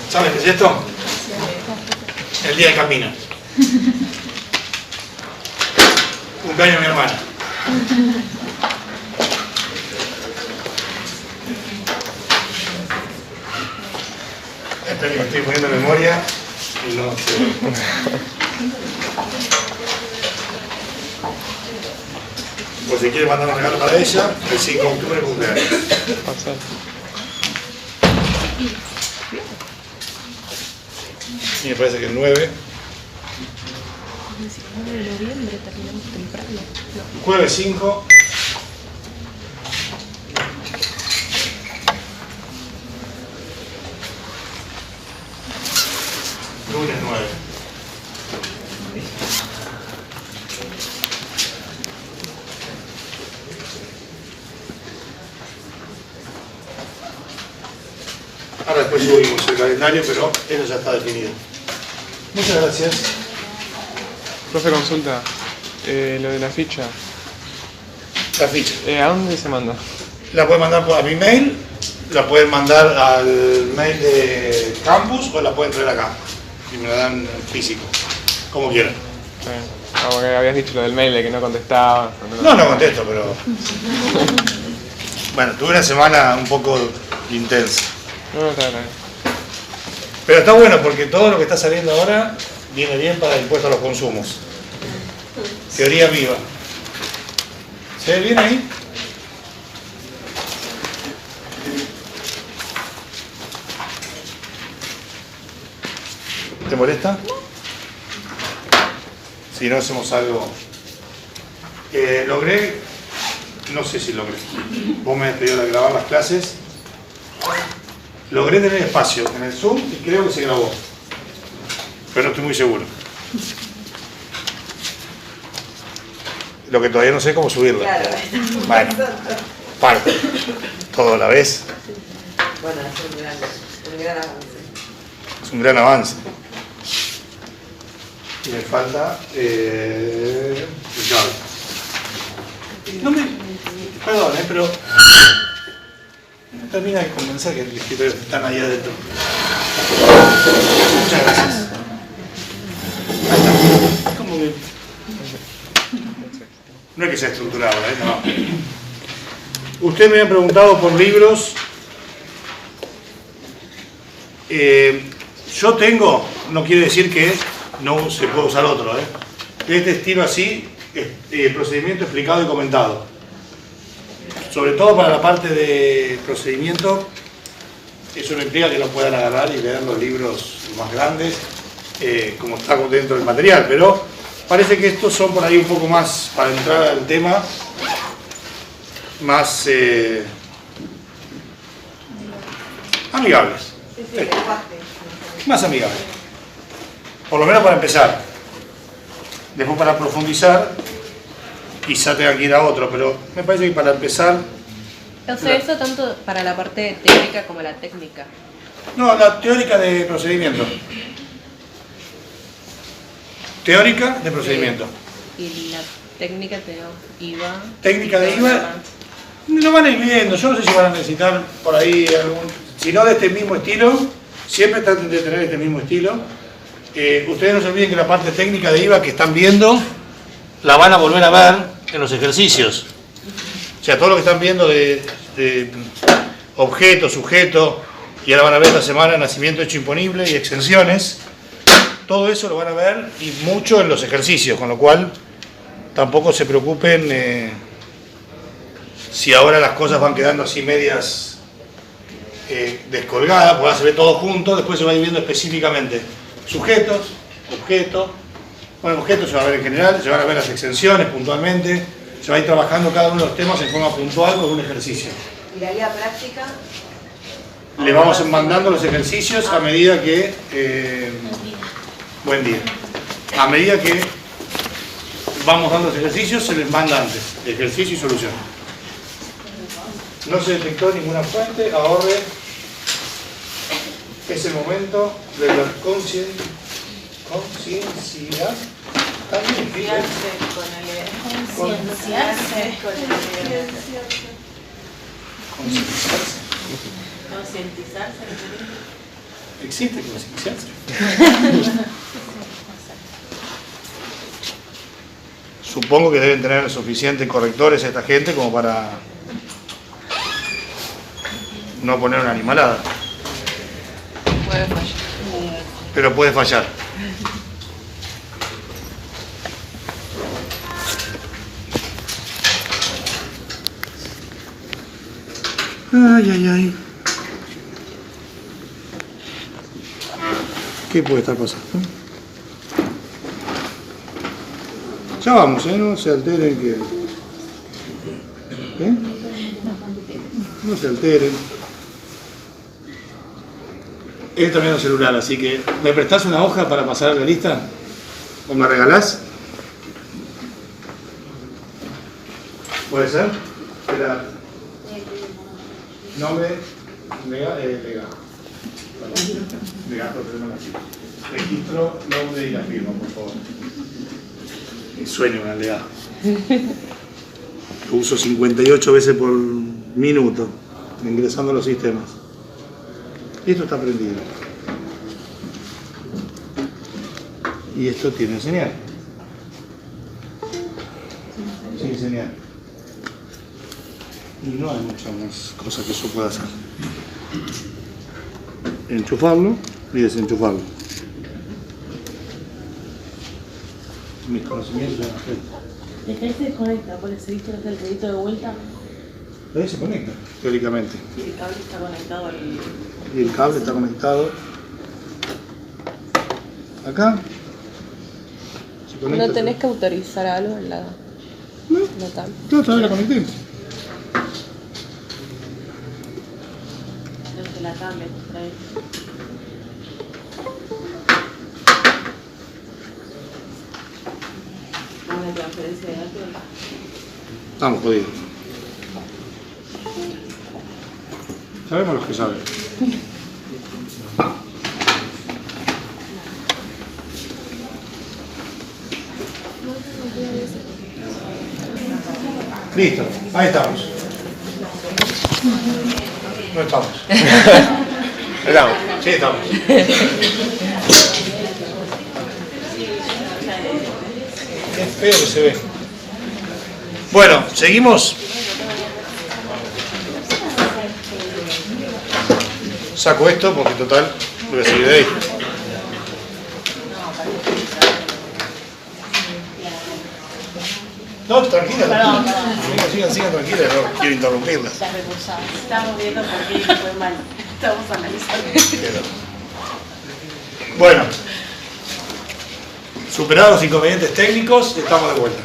¿Saben qué es esto? El día del camino. Cumpleaños de mi hermana. Estoy poniendo memoria y no sé. Por si quiere mandar un regalo para ella, el 5 de octubre cumpleaños. Y me parece que el 9. El 9 de noviembre terminamos temprano. Jueves 5. Lunes 9. Ahora después subimos el calendario, pero eso ya está definido. Muchas gracias. Profe, consulta. Lo de la ficha. La ficha. ¿A dónde se manda? La pueden mandar a mi mail, la pueden mandar al mail de campus o la pueden traer acá. Y me la dan en físico, como quieran. Como que habías dicho lo del mail de que no contestaba. No contesto, pero... Bueno, tuve una semana un poco intensa. No, está bien. Pero está bueno porque todo lo que está saliendo ahora viene bien para el impuesto a los consumos. Teoría viva. ¿Se ve bien ahí? ¿Te molesta? Si no hacemos algo... logré... No sé si logré. Vos me has pedido de grabar las clases. Logré tener espacio en el Zoom y creo que se grabó. Pero no estoy muy seguro. Lo que todavía no sé es cómo subirla. Claro. Bueno, parte. Todo a la vez. Bueno, es un gran avance. Es un gran avance. Y me falta el cable. No me... Perdón, pero... No termina de convencer que el escritorio están ahí adentro. Muchas gracias. Ahí está. ¿Cómo que? No es que sea estructurado, no. Ustedes me habían preguntado por libros. Yo tengo, no quiere decir que no se puede usar otro, de este estilo así, procedimiento explicado y comentado. Sobre todo para la parte de procedimiento, eso no implica que no puedan agarrar y leer los libros más grandes, como está dentro del material, pero parece que estos son por ahí un poco más, para entrar al tema, más amigables. Más amigables. Por lo menos para empezar. Después para profundizar, quizá tengan que ir a otro, pero me parece que para empezar... O sea, eso tanto para la parte teórica como la técnica. No, la teórica de procedimiento. Teórica de procedimiento. Y la técnica de IVA. Técnica de IVA, lo van a ir viendo. Yo no sé si van a necesitar por ahí algún... Si no de este mismo estilo, siempre traten de tener este mismo estilo. Ustedes no se olviden que la parte técnica de IVA que están viendo, la van a volver a ver en los ejercicios. O sea, todo lo que están viendo de objeto, sujeto, y ahora van a ver esta semana nacimiento, hecho imponible y exenciones. Todo eso lo van a ver y mucho en los ejercicios, con lo cual tampoco se preocupen si ahora las cosas van quedando así medias descolgadas, porque ahora se ve todo junto, después se va a ir viendo específicamente sujetos, objeto. Bueno, el objeto se va a ver en general, se van a ver las exenciones puntualmente, se va a ir trabajando cada uno de los temas en forma puntual con un ejercicio. ¿Y la guía práctica? Le vamos mandando los ejercicios a medida que... buen día. A medida que vamos dando los ejercicios, se les manda antes. Ejercicio y solución. No se detectó ninguna fuente, ahorre ese momento de la conciencia. También difícil. Concienciarse. Concientizarse. Concientizarse. ¿Existe concienciarse? Supongo que deben tener suficientes correctores esta gente como para no poner una animalada. Puede fallar. Pero puede fallar. Ay, ay, ay. ¿Qué puede estar pasando? Ya vamos, no se alteren que... No se alteren. Él también es celular, así que... ¿Me prestás una hoja para pasar la lista? ¿O me regalás? ¿Puede ser? Espera. Nombre... Legajo, tenemos aquí. Registro, nombre y la firma, por favor. Mi sueño, una legajo. Lo uso 58 veces por minuto, ingresando a los sistemas. Esto está prendido. Y esto tiene señal. Sí, señal. Y no hay muchas más cosas que eso pueda hacer. Enchufarlo y desenchufarlo. Mis conocimientos de la gente. Desde ahí se desconecta, por eso viste el dedito de vuelta. Ahí se conecta, teóricamente. Y el cable está conectado al... Y el cable está conectado acá. Se conecta. ¿No tenés que autorizar algo en la nota? No, todavía la conecté. Desde la cable, trae. Una transferencia de datos. Estamos jodidos. Sabemos los que saben. Listo, ahí estamos. No estamos. Estamos. Sí, estamos. Qué feo que se ve. Bueno, seguimos. Saco esto porque total voy a seguir de ahí. No, tranquila. Sigan tranquila, no quiero interrumpirlas. Las recursamos. Estamos viendo por qué fue mal. Estamos analizando. Bueno, superados los inconvenientes técnicos, estamos de vuelta.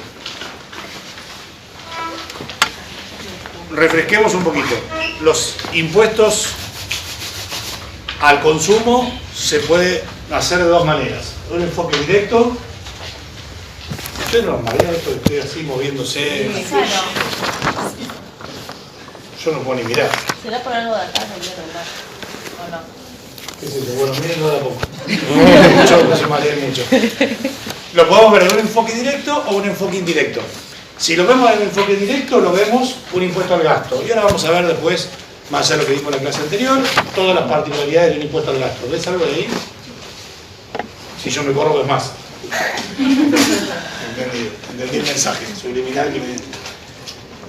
Refresquemos un poquito. Los impuestos al consumo se puede hacer de dos maneras. Un enfoque directo. Yo no marea esto que estoy así moviéndose. Yo no puedo ni mirar. ¿Será por algo de acá? No quiero hablar. ¿O no? ¿Qué es eso? Bueno, miren, no da poco. Mucho, se marea mucho. Lo podemos ver en un enfoque directo o un enfoque indirecto. Si lo vemos en un enfoque directo, lo vemos un impuesto al gasto. Y ahora vamos a ver después, más allá de lo que vimos en la clase anterior, todas las particularidades de un impuesto al gasto. ¿Ves algo de ahí? Si yo me corro, es más. Entendí el mensaje subliminal que me...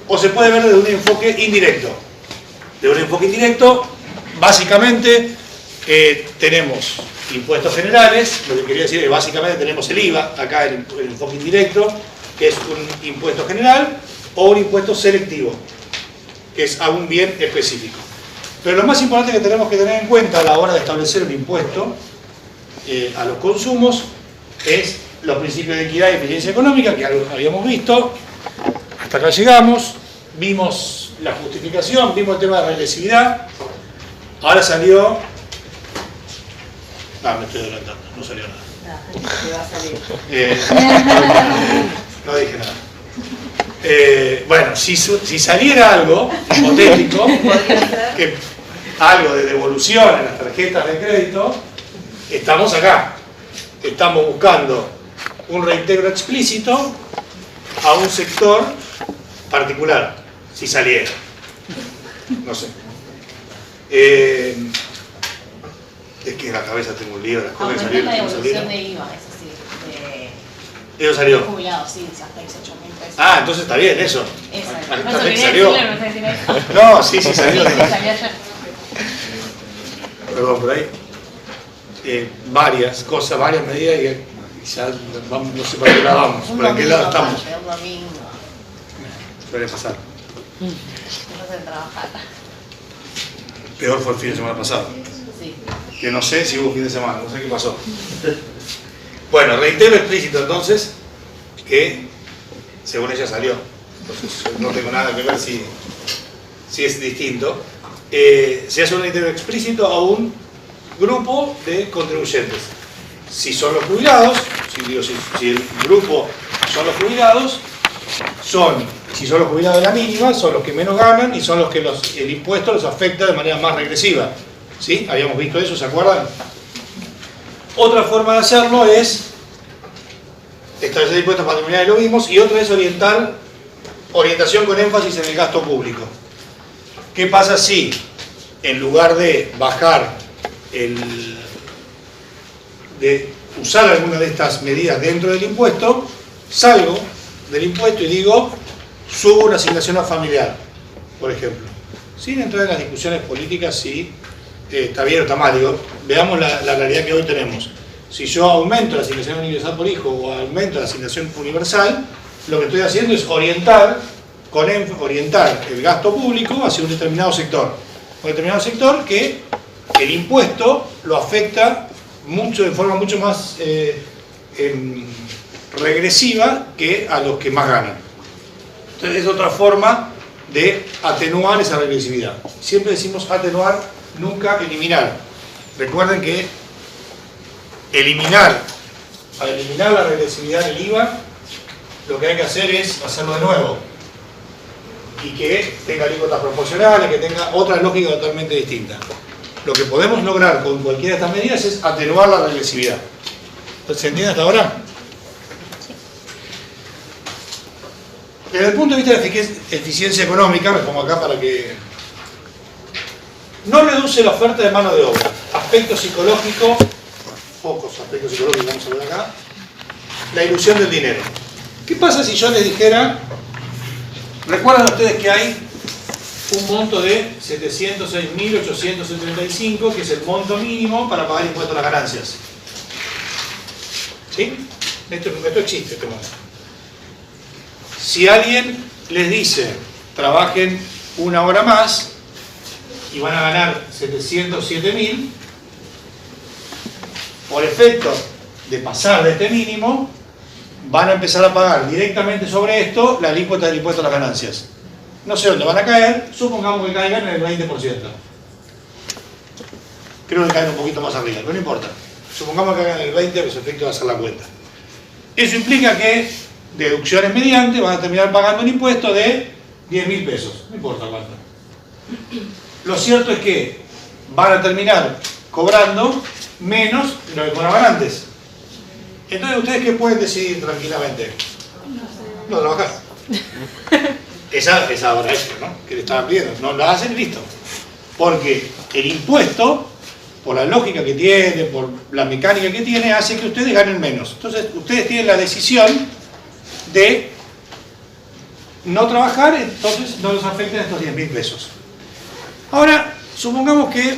O se puede ver desde un enfoque indirecto. De un enfoque indirecto, básicamente, tenemos impuestos generales. Lo que quería decir es que básicamente tenemos el IVA, acá en el enfoque indirecto, que es un impuesto general, o un impuesto selectivo, que es a un bien específico. Pero lo más importante que tenemos que tener en cuenta a la hora de establecer un impuesto a los consumos es los principios de equidad y eficiencia económica, que algo habíamos visto. Hasta acá llegamos, vimos la justificación, vimos el tema de regresividad. Ahora salió... me estoy adelantando, no salió nada. Te va a salir. No dije nada. Bueno, si saliera algo hipotético, que algo de devolución en las tarjetas de crédito, estamos acá. Estamos buscando un reintegro explícito a un sector particular, si saliera. No sé. Es que en la cabeza tengo un lío, las cosas que Aumentar salieron, la que no devolución salieron. de IVA, eso sí, Eso de salió. jubilados, sí, hasta 18.000 pesos. Ah, entonces está bien eso. Esa. Ah, Por está eso bien, quería salió. decirle, no sé decir eso. No, sí, sí salió. Sí, salió ayer. Perdón, por ahí. Varias cosas, varias medidas y ya vamos, no sé para qué lado vamos, Un para qué lado estamos. aparte, un domingo. Suele pasar. No sé trabajar. Peor fue el fin de semana pasado. Sí. Que no sé si hubo fin de semana, no sé qué pasó. Bueno, reitero explícito entonces que según ella salió. Entonces no tengo nada que ver si es distinto. Se hace un reitero explícito a un grupo de contribuyentes. Si son los jubilados, si el grupo son los jubilados, si son los jubilados de la mínima, son los que menos ganan y son los que el impuesto los afecta de manera más regresiva. ¿Sí? Habíamos visto eso, ¿se acuerdan? Otra forma de hacerlo es establecer impuestos patrimoniales, lo vimos, y otra es orientación con énfasis en el gasto público. ¿Qué pasa si en lugar de bajar de usar alguna de estas medidas dentro del impuesto, salgo del impuesto y digo, subo una asignación familiar, por ejemplo? Sin entrar en las discusiones políticas si está bien o está mal, digo, veamos la realidad que hoy tenemos. Si yo aumento la asignación universal por hijo o aumento la asignación universal, lo que estoy haciendo es orientar el gasto público hacia un determinado sector. Un determinado sector que el impuesto lo afecta de forma mucho más regresiva que a los que más ganan. Entonces es otra forma de atenuar esa regresividad. Siempre decimos atenuar, nunca eliminar. Recuerden que para eliminar la regresividad del IVA, lo que hay que hacer es hacerlo de nuevo. Y que tenga alícuotas proporcionales, que tenga otra lógica totalmente distinta. Lo que podemos lograr con cualquiera de estas medidas es atenuar la regresividad. ¿Se entiende hasta ahora? Desde el punto de vista de la eficiencia económica, me pongo acá para que... No reduce la oferta de mano de obra. Aspecto psicológico, pocos aspectos psicológicos vamos a ver acá. La ilusión del dinero. ¿Qué pasa si yo les dijera... ¿Recuerdan ustedes que hay un monto de 706.875, que es el monto mínimo para pagar impuestos a las ganancias? ¿Sí? Esto existe, este monto. Si alguien les dice, trabajen una hora más y van a ganar 707.000, por efecto de pasar de este mínimo, van a empezar a pagar directamente sobre esto la alícuota del impuesto a las ganancias. No sé dónde van a caer, supongamos que caigan en el 20%. Creo que caen un poquito más arriba, pero no importa. Supongamos que caigan en el 20%, pues efecto va a hacer la cuenta. Eso implica que, deducciones mediante, van a terminar pagando un impuesto de 10.000 pesos. No importa cuánto. Lo cierto es que van a terminar cobrando menos de lo que cobraban antes. Entonces, ¿ustedes qué pueden decidir tranquilamente? No trabajar. Esa hora extra, ¿no? Que le estaban pidiendo. No la hacen y listo. Porque el impuesto, por la lógica que tiene, por la mecánica que tiene, hace que ustedes ganen menos. Entonces, ustedes tienen la decisión de no trabajar, entonces no los afecten estos 10.000 pesos. Ahora, supongamos que,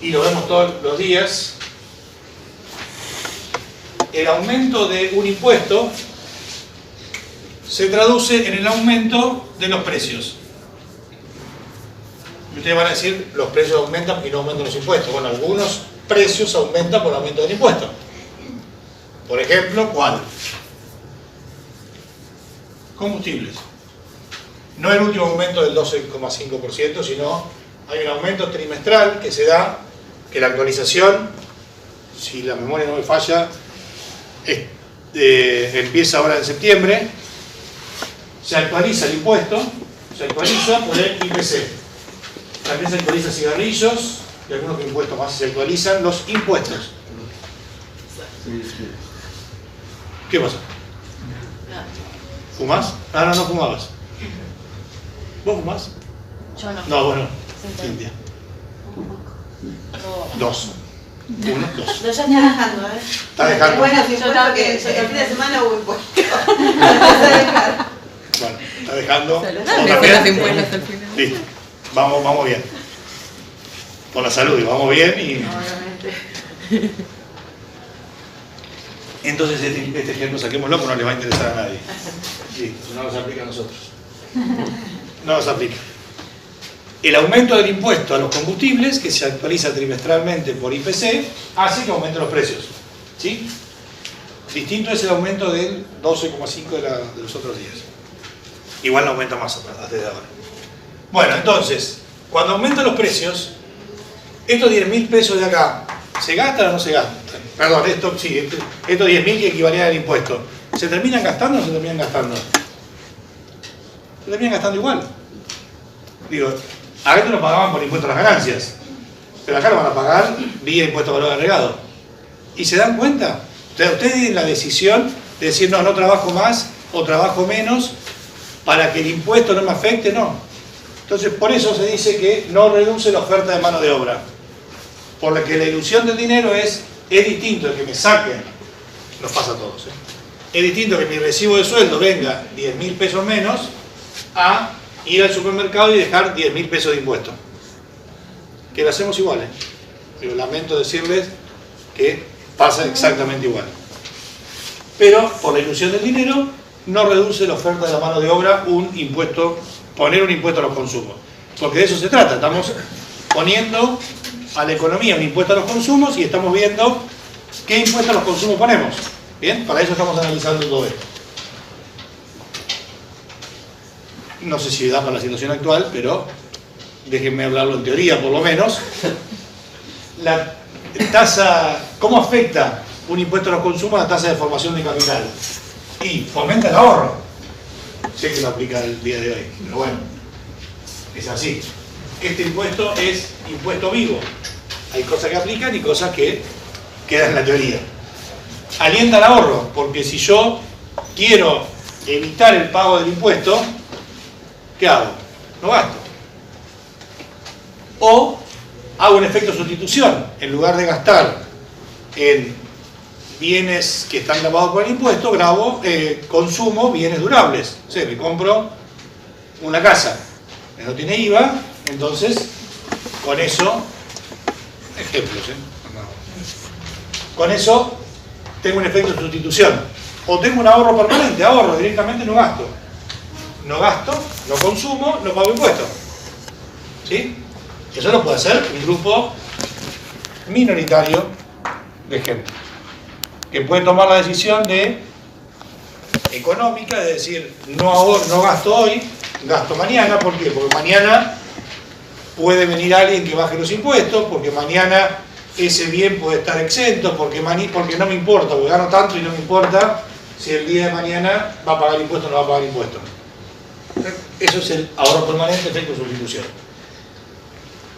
y lo vemos todos los días, el aumento de un impuesto se traduce en el aumento de los precios. Y ustedes van a decir, los precios aumentan y no aumentan los impuestos. Bueno, algunos precios aumentan por aumento del impuesto. Por ejemplo, ¿cuál? Combustibles. No el último aumento del 12,5%, sino hay un aumento trimestral que se da, que la actualización, si la memoria no me falla, empieza ahora en septiembre. Se actualiza el impuesto, se actualiza por el IPC. También se actualiza cigarrillos y algunos impuestos más. Se actualizan los impuestos. ¿Qué pasa? ¿Fumás? Ah, no fumabas. ¿Vos fumás? Yo no. No, bueno. Cintia. 2. 1, 2. No, ya está dejando, ¿eh? Está dejando. Bueno, si Yo fue también, porque el fin de semana hubo impuestos. Bueno, está dejando. Dale, fue los impuestos al final. Listo. Vamos bien. Por la salud, y vamos bien y. Obviamente. Entonces este ejemplo saquémoslo porque no les va a interesar a nadie. Listo, no nos aplica a nosotros. No nos aplica. El aumento del impuesto a los combustibles, que se actualiza trimestralmente por IPC, hace que aumenten los precios. ¿Sí? Distinto es el aumento del 12,5 de los otros días. Igual no aumenta más desde ahora. Bueno, entonces, cuando aumentan los precios, estos 10.000 pesos de acá, ¿se gastan o no se gastan? Perdón, estos 10.000 que equivalían al impuesto, ¿se terminan gastando o se terminan gastando? Se terminan gastando igual. Digo, a veces lo pagaban por impuesto a las ganancias, pero acá lo van a pagar vía impuesto a valor agregado. ¿Y se dan cuenta? Ustedes tienen la decisión de decir, no trabajo más o trabajo menos para que el impuesto no me afecte, no. Entonces, por eso se dice que no reduce la oferta de mano de obra. Por la que la ilusión del dinero es distinto el que me saquen, nos pasa a todos, es distinto que mi recibo de sueldo venga 10.000 pesos menos a ir al supermercado y dejar 10.000 pesos de impuesto. Que lo hacemos igual, pero lamento decirles que pasa exactamente igual. Pero por la ilusión del dinero no reduce la oferta de la mano de obra poner un impuesto a los consumos. Porque de eso se trata, estamos poniendo a la economía un impuesto a los consumos y estamos viendo qué impuesto a los consumos ponemos. ¿Bien? Para eso estamos analizando todo esto. No sé si da para la situación actual, pero déjenme hablarlo en teoría por lo menos. La tasa, ¿cómo afecta un impuesto a los consumos a la tasa de formación de capital? Y fomenta el ahorro. Sé que lo aplica el día de hoy, pero bueno, es así. Este impuesto es impuesto vivo. Hay cosas que aplican y cosas que quedan en la teoría. Alienta el ahorro, porque si yo quiero evitar el pago del impuesto, ¿qué hago? No gasto. O hago un efecto sustitución. En lugar de gastar en bienes que están grabados por el impuesto, consumo bienes durables. O sea, me compro una casa que no tiene IVA, entonces con eso, ejemplos, con eso tengo un efecto de sustitución. O tengo un ahorro permanente, ahorro directamente, no gasto. No gasto, no consumo, no pago impuestos. ¿Sí? Eso lo puede hacer un grupo minoritario de gente que puede tomar la decisión económica de decir no gasto hoy, gasto mañana. ¿Por qué? Porque mañana puede venir alguien que baje los impuestos, porque mañana ese bien puede estar exento, porque no me importa, porque gano tanto y no me importa si el día de mañana va a pagar impuestos o no va a pagar impuestos. Eso es el ahorro permanente, efecto sustitución.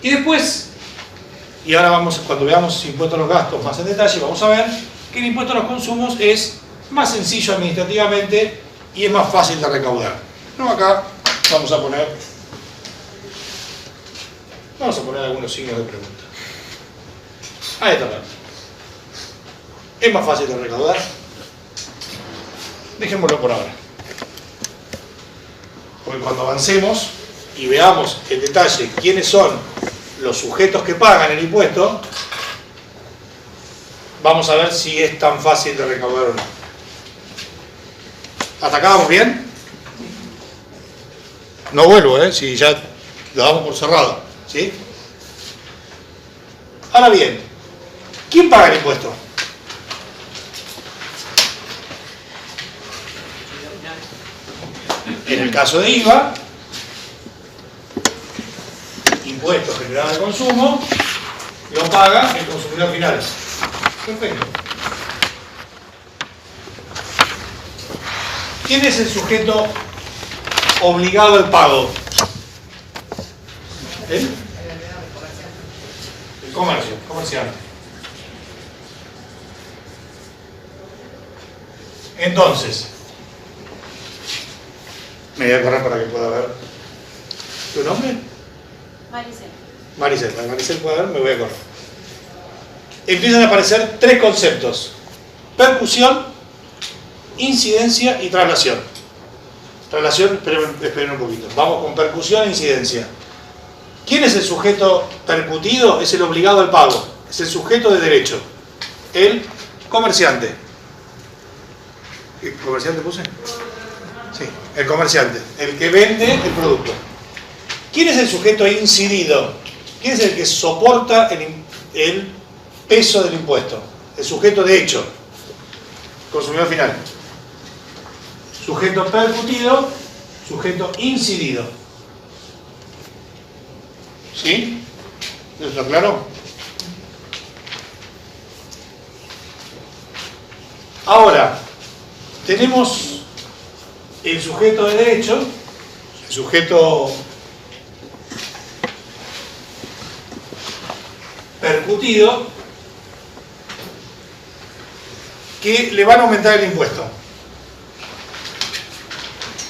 Y después, y ahora cuando veamos impuestos a los gastos más en detalle, vamos a ver que el impuesto a los consumos es más sencillo administrativamente y es más fácil de recaudar. No, acá vamos a poner algunos signos de pregunta. Ahí está. ¿Es más fácil de recaudar? Dejémoslo por ahora. Porque cuando avancemos y veamos en detalle quiénes son los sujetos que pagan el impuesto, vamos a ver si es tan fácil de recaudar o no. ¿Hasta acá vamos bien? No vuelvo, si ya lo damos por cerrado. ¿Sí? Ahora bien, ¿quién paga el impuesto? En el caso de IVA, impuestos generados de consumo, lo paga el consumidor final. Perfecto. ¿Quién es el sujeto obligado al pago? ¿El comerciante. Entonces, me voy a correr para que pueda ver. ¿Tu nombre? Maricel. Maricel, para Maricel pueda ver, me voy a correr. Empiezan a aparecer tres conceptos: percusión, incidencia y traslación. Traslación, esperen un poquito. Vamos con percusión e incidencia. ¿Quién es el sujeto percutido? Es el obligado al pago. Es el sujeto de derecho. El comerciante. ¿El comerciante puse? Sí, el comerciante. El que vende el producto. ¿Quién es el sujeto incidido? ¿Quién es el que soporta el peso del impuesto? El sujeto de hecho. Consumidor final. Sujeto percutido, sujeto incidido. ¿Sí? ¿Eso está claro? Ahora, tenemos el sujeto de derecho, el sujeto percutido, que le van a aumentar el impuesto.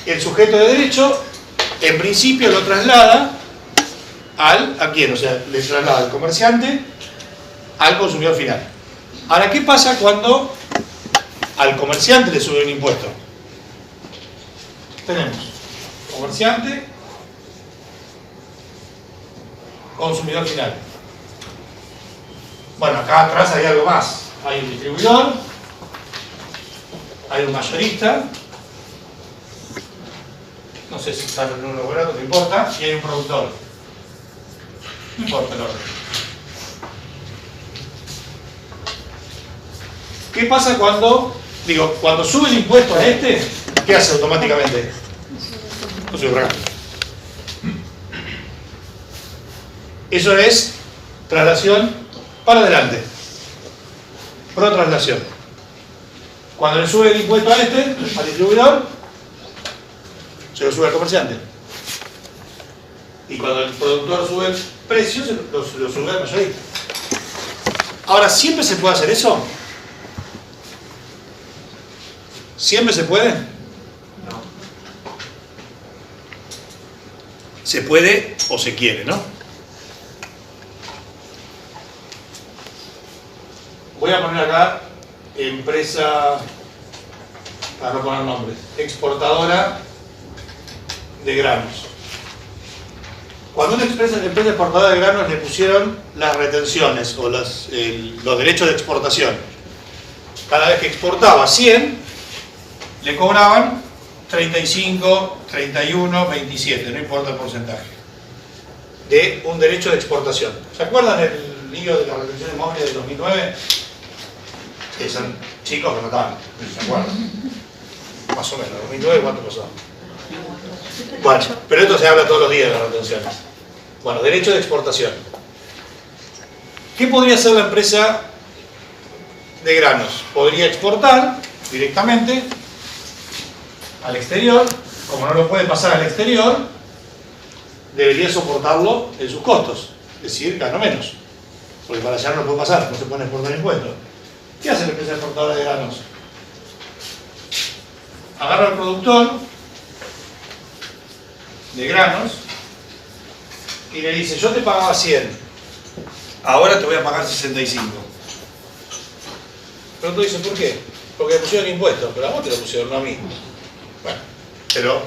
El sujeto de derecho, en principio, lo traslada ¿a quién? O sea, le traslada al comerciante al consumidor final. Ahora, ¿qué pasa cuando al comerciante le sube un impuesto? Tenemos comerciante, consumidor final. Bueno, acá atrás hay algo más. Hay un distribuidor, hay un mayorista, no sé si están en uno o en otro, no importa, y hay un productor. No importa el orden. ¿Qué pasa cuando sube el impuesto a este? ¿Qué hace automáticamente? No sube acá. Eso es traslación para adelante. Protraslación. Cuando le sube el impuesto a este, al distribuidor, se lo sube al comerciante. Y cuando el productor sube el precio, se lo sube al mayorista. Ahora, ¿siempre se puede hacer eso? ¿Siempre se puede? No. Se puede o se quiere, ¿no? Voy a poner acá empresa, para no poner nombres, exportadora de granos. Cuando una empresa exportadora de granos le pusieron las retenciones o los derechos de exportación, cada vez que exportaba 100, le cobraban 35, 31, 27, no importa el porcentaje, de un derecho de exportación. ¿Se acuerdan el lío de las retenciones móviles del 2009? Que son chicos que no estaban, ¿se acuerdan? Más o menos, 2009, ¿cuánto pasó? Bueno, pero esto se habla todos los días de las retenciones. Bueno, derecho de exportación. ¿Qué podría hacer la empresa de granos? Podría exportar directamente al exterior. Como no lo puede pasar al exterior, debería soportarlo en sus costos. Es decir, gano menos. Porque para allá no lo puede pasar, no se puede exportar impuestos. ¿Qué hace la empresa exportadora de granos? Agarra al productor de granos y le dice: yo te pagaba 100, ahora te voy a pagar 65. El productor dice: ¿por qué? Porque le pusieron impuestos, pero a vos te lo pusieron, no a mí. Bueno, pero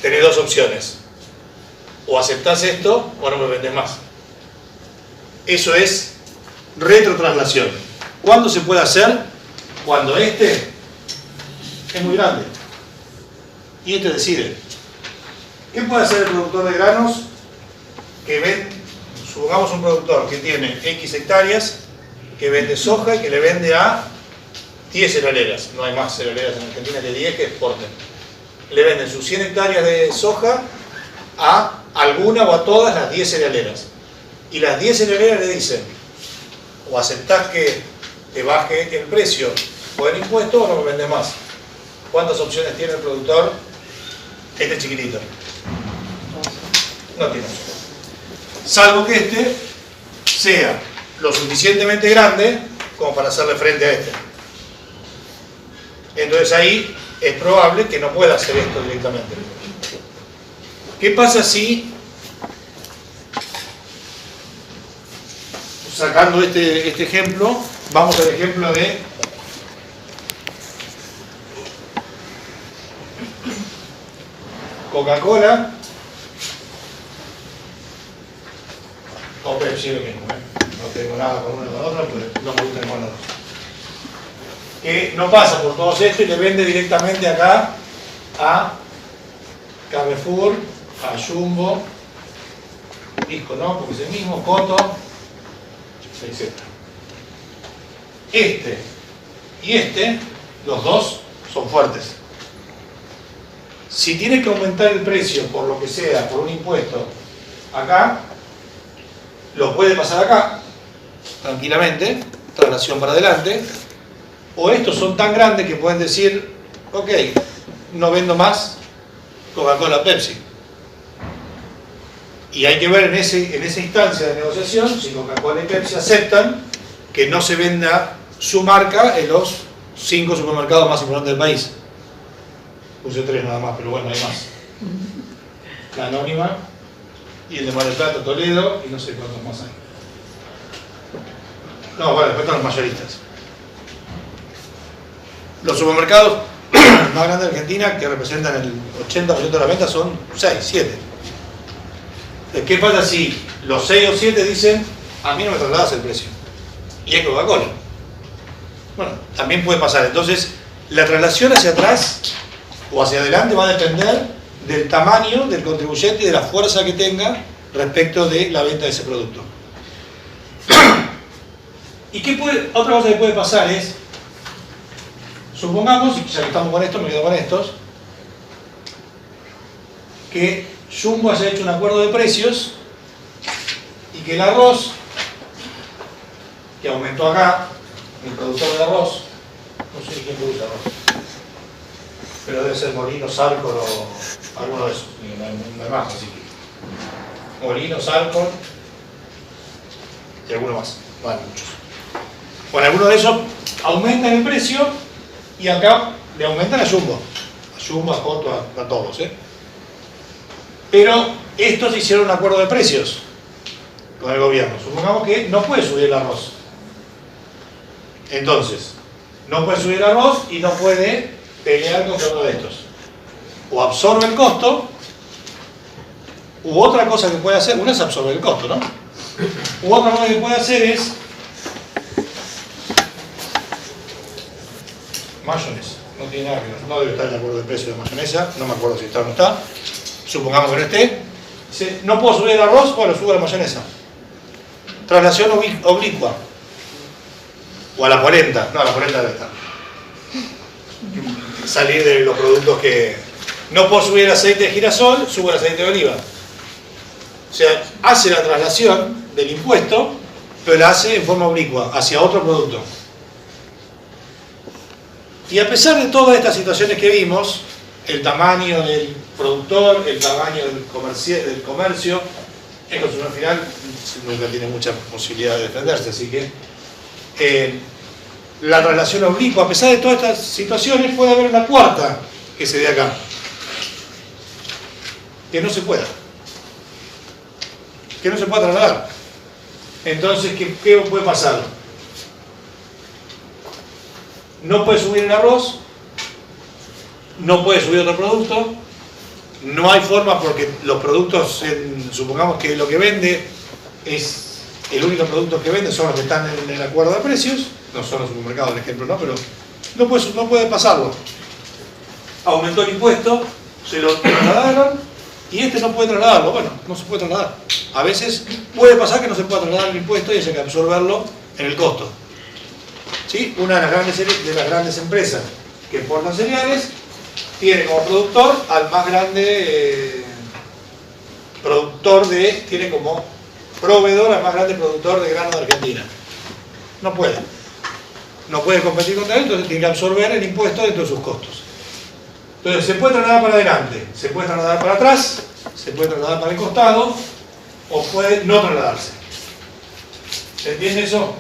tenés dos opciones: o aceptás esto o no me vendés más. Eso es retrotraslación. ¿Cuándo se puede hacer? Cuando este es muy grande y este decide. ¿Qué puede hacer el productor de granos? Supongamos un productor que tiene X hectáreas, que vende soja y que le vende a 10 cerealeras. No hay más cerealeras en Argentina que 10 que exporten. Le venden sus 100 hectáreas de soja a alguna o a todas las 10 cerealeras. Y las 10 cerealeras le dicen: o aceptás que te baje el precio o el impuesto o no me vendes más. ¿Cuántas opciones tiene el productor? Este chiquitito. No tiene opción. Salvo que este sea lo suficientemente grande como para hacerle frente a este. Entonces ahí es probable que no pueda hacer esto directamente. ¿Qué pasa si sacando este ejemplo, vamos al ejemplo de Coca-Cola o Pepsi, lo mismo, no tengo nada con uno o con otro, pues no me gusta ninguno de los dos. Que no pasa por todos estos y le vende directamente acá a Carrefour, a Jumbo, Disco no, porque es el mismo, Coto, etc. Este y este, los dos son fuertes. Si tiene que aumentar el precio por lo que sea, por un impuesto, acá, lo puede pasar acá, tranquilamente, traslación para adelante, o estos son tan grandes que pueden decir, ok, no vendo más Coca-Cola Pepsi. Y hay que ver en esa instancia de negociación si Coca-Cola y Pepsi aceptan que no se venda su marca en los 5 supermercados más importantes del país. Puse 3 nada más, pero bueno, hay más. La Anónima y el de Mar del Plata, Toledo y no sé cuántos más hay. No, bueno, después están los mayoristas. Los supermercados más grandes de Argentina, que representan el 80% de la venta, son 6, 7. ¿Qué pasa si los 6 o 7 dicen, a mí no me trasladas el precio? Y es Coca-Cola. Bueno, también puede pasar. Entonces, la traslación hacia atrás o hacia adelante va a depender del tamaño del contribuyente y de la fuerza que tenga respecto de la venta de ese producto. Y otra cosa que puede pasar es, supongamos, y ya que estamos con esto, me quedo con estos, que Jumbo haya hecho un acuerdo de precios y que el arroz, que aumentó acá, el productor de arroz, no sé quién produce arroz, pero debe ser Molinos, Alcor o alguno de esos, no hay más, así que Molinos, Alcor y alguno más, no hay muchos. Bueno, alguno de esos aumentan el precio y acá le aumentan a Jumbo, a Coto, a todos, Pero estos hicieron un acuerdo de precios con el gobierno. Supongamos que no puede subir el arroz. Entonces, no puede subir el arroz y no puede pelear contra uno de estos. O absorbe el costo, u otra cosa que puede hacer, una es absorber el costo, ¿no? U otra cosa que puede hacer es mayonesa. No tiene nada que ver, no debe estar en el acuerdo de precio de mayonesa, no me acuerdo si está o no está. Supongamos que no esté. Dice, no puedo subir el arroz, bueno, subo la mayonesa. Traslación oblicua. O a la polenta. No, a la polenta debe estar. Salir de los productos que... No puedo subir el aceite de girasol, subo el aceite de oliva. O sea, hace la traslación del impuesto, pero la hace en forma oblicua, hacia otro producto. Y a pesar de todas estas situaciones que vimos, el tamaño del productor, el tamaño del comercio, el consumidor final nunca tiene mucha posibilidad de defenderse, así que la relación oblicua, a pesar de todas estas situaciones, puede haber una cuarta que se dé acá, que no se pueda, trasladar. Entonces, ¿qué puede pasar? No puede subir el arroz, no puede subir otro producto, no hay forma porque los productos, supongamos que lo que vende es el único producto que vende, son los que están en el acuerdo de precios, no son los supermercados, por ejemplo, ¿no? Pero no puede pasarlo. Aumentó el impuesto, se lo trasladaron y este no puede trasladarlo. Bueno, no se puede trasladar. A veces puede pasar que no se pueda trasladar el impuesto y hay que absorberlo en el costo. ¿Sí? Una de las grandes empresas que exportan cereales tiene como productor al más grande tiene como proveedor al más grande productor de grano de Argentina. No puede competir contra él, entonces tiene que absorber el impuesto dentro de sus costos. Entonces se puede trasladar para adelante, se puede trasladar para atrás, se puede trasladar para el costado o puede no trasladarse. ¿Se entiende eso?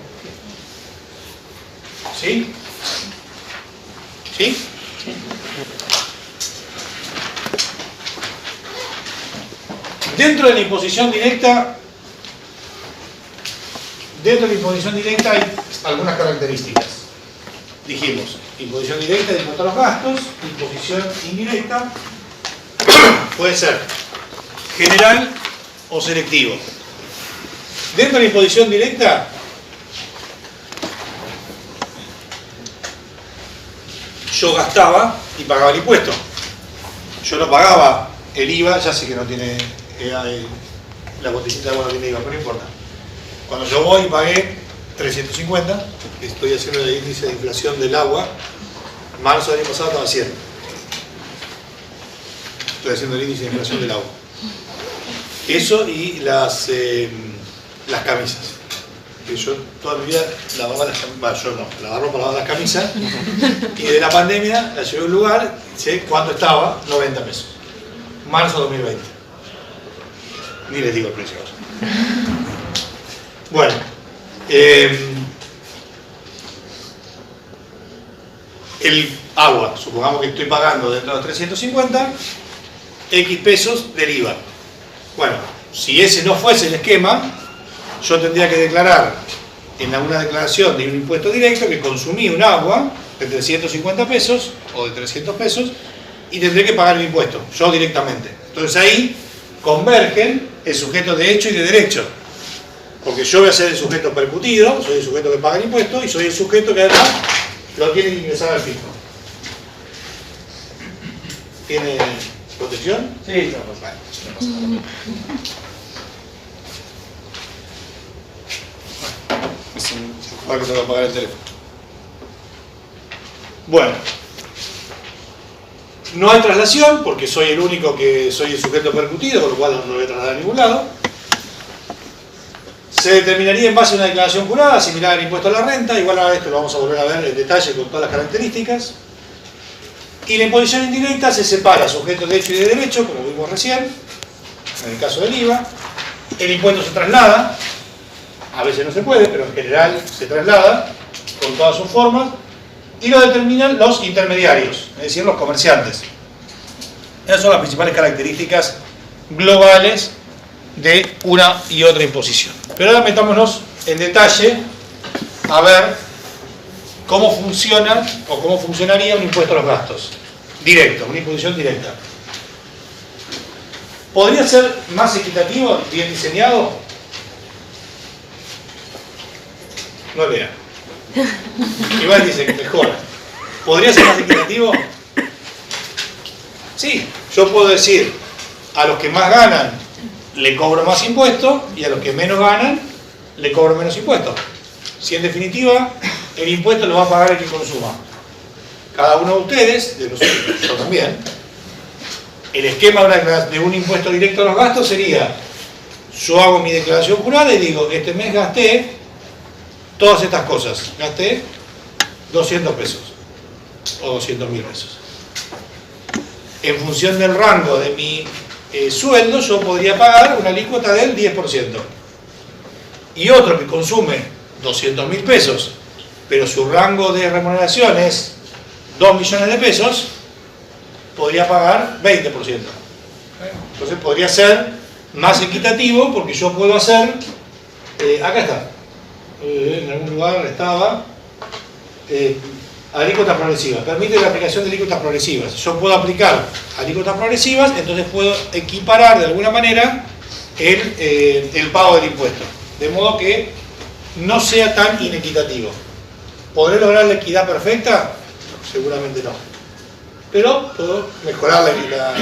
¿Sí? ¿Sí? Dentro de la imposición directa Dentro de la imposición directa hay algunas características. Dijimos, imposición directa de impuesto a los gastos, imposición indirecta puede ser general o selectivo. Dentro de la imposición directa, yo gastaba y pagaba el impuesto. Yo no pagaba el IVA, ya sé que no tiene, la botellita de agua no tiene IVA, pero no importa. Cuando yo voy y pagué 350, estoy haciendo el índice de inflación del agua, marzo del año pasado estaba 100. Estoy haciendo el índice de inflación del agua. Eso y las camisas. Que yo toda mi vida lavaba las camisas, yo no, lavaba ropa, lavaba las camisas, y de la pandemia la llevé a un lugar, sé cuánto estaba, 90 pesos. Marzo 2020. Ni les digo el precio ahora. Bueno, el agua, supongamos que estoy pagando dentro de los 350, X pesos del IVA. Bueno, si ese no fuese el esquema, yo tendría que declarar en alguna declaración de un impuesto directo que consumí un agua de 350 pesos o de 300 pesos y tendré que pagar el impuesto, yo directamente. Entonces ahí convergen el sujeto de hecho y de derecho. Porque yo voy a ser el sujeto percutido, soy el sujeto que paga el impuesto y soy el sujeto que además lo tiene que ingresar al fisco. ¿Tiene protección? Sí, está bien. Para que tengo que pagar el teléfono. Bueno. No hay traslación porque soy el único que soy el sujeto percutido, con lo cual no lo voy a trasladar a ningún lado. Se determinaría en base a una declaración jurada, similar al impuesto a la renta, igual a esto lo vamos a volver a ver en detalle con todas las características. Y la imposición indirecta se separa sujetos de hecho y de derecho, como vimos recién, en el caso del IVA. El impuesto se traslada, a veces no se puede, pero en general se traslada con todas sus formas, y lo determinan los intermediarios, es decir, los comerciantes. Esas son las principales características globales de una y otra imposición. Pero ahora metámonos en detalle a ver cómo funciona o cómo funcionaría un impuesto a los gastos directo, una imposición directa. ¿Podría ser más equitativo, bien diseñado? No lea. Igual dice que mejora. ¿Podría ser más equitativo? Sí, yo puedo decir a los que más ganan le cobro más impuestos y a los que menos ganan le cobro menos impuestos. Si en definitiva el impuesto lo va a pagar el que consuma. Cada uno de ustedes, de nosotros, yo también, el esquema de un impuesto directo a los gastos sería: yo hago mi declaración jurada y digo, este mes gasté todas estas cosas, gasté 200 pesos o 200.000 pesos. En función del rango de mi sueldo, yo podría pagar una alícuota del 10%. Y otro que consume 200.000 pesos, pero su rango de remuneración es 2 millones de pesos, podría pagar 20%. Entonces podría ser más equitativo porque yo puedo hacer, acá está, en algún lugar estaba, alícuotas progresivas, permite la aplicación de alícuotas progresivas. Yo puedo aplicar alícuotas progresivas, entonces puedo equiparar de alguna manera el pago del impuesto, de modo que no sea tan inequitativo. ¿Podré lograr la equidad perfecta? Seguramente no. Pero puedo mejorar la equidad.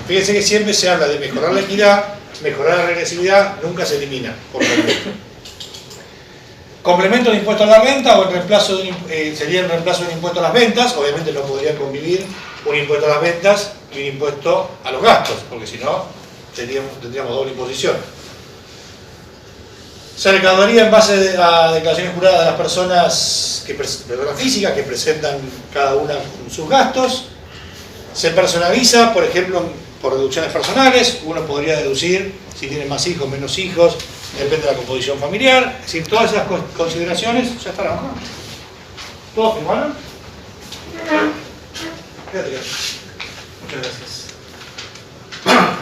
Fíjense que siempre se habla de mejorar la equidad, mejorar la regresividad, nunca se elimina por completo. Complemento de impuesto a la renta o el reemplazo sería el reemplazo de un impuesto a las ventas. Obviamente no podría convivir un impuesto a las ventas y un impuesto a los gastos, porque si no tendríamos doble imposición. Se recaudaría en base a declaraciones juradas de las personas físicas que presentan cada una sus gastos. Se personaliza, por ejemplo, por deducciones personales. Uno podría deducir si tiene más hijos, menos hijos, depende de la composición familiar. Es decir, todas esas consideraciones ya están abajo. ¿Todos firmaron? Quédate. Muchas gracias.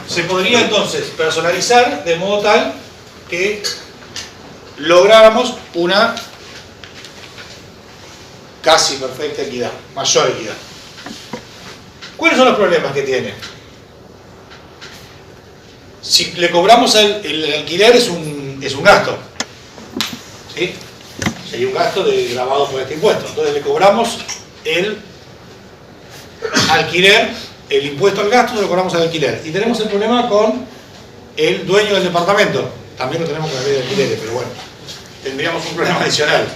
Se podría entonces personalizar de modo tal que lográramos una casi perfecta equidad, mayor equidad. ¿Cuáles son los problemas que tiene? Si le cobramos el alquiler es un gasto, ¿sí? Sería un gasto gravado por este impuesto. Entonces le cobramos el alquiler, el impuesto al gasto, le cobramos al alquiler. Y tenemos el problema con el dueño del departamento. También lo tenemos con la ley de alquileres, pero bueno, tendríamos un problema adicional.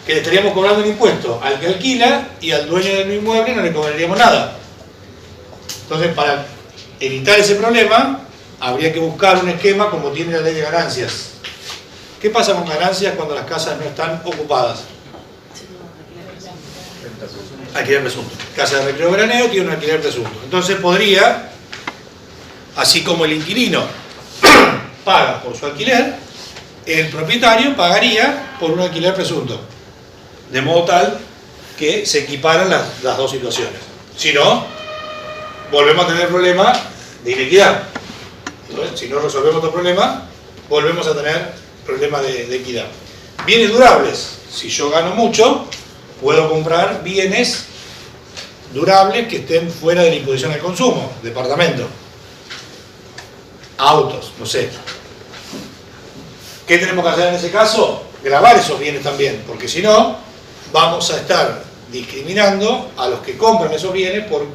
Que le estaríamos cobrando el impuesto al que alquila y al dueño del inmueble no le cobraríamos nada. Entonces, para evitar ese problema, habría que buscar un esquema como tiene la ley de ganancias. ¿Qué pasa con ganancias cuando las casas no están ocupadas? Alquiler presunto. Casa de recreo veraneo tiene un alquiler presunto. Entonces podría, así como el inquilino paga por su alquiler, el propietario pagaría por un alquiler presunto. De modo tal que se equiparan las dos situaciones. Si no, volvemos a tener problema de inequidad. Entonces, si no resolvemos otro problema, volvemos a tener problema de equidad. Bienes durables. Si yo gano mucho, puedo comprar bienes durables que estén fuera de la imposición al consumo. Departamento. Autos, no sé. ¿Qué tenemos que hacer en ese caso? Gravar esos bienes también, porque si no, vamos a estar discriminando a los que compran esos bienes por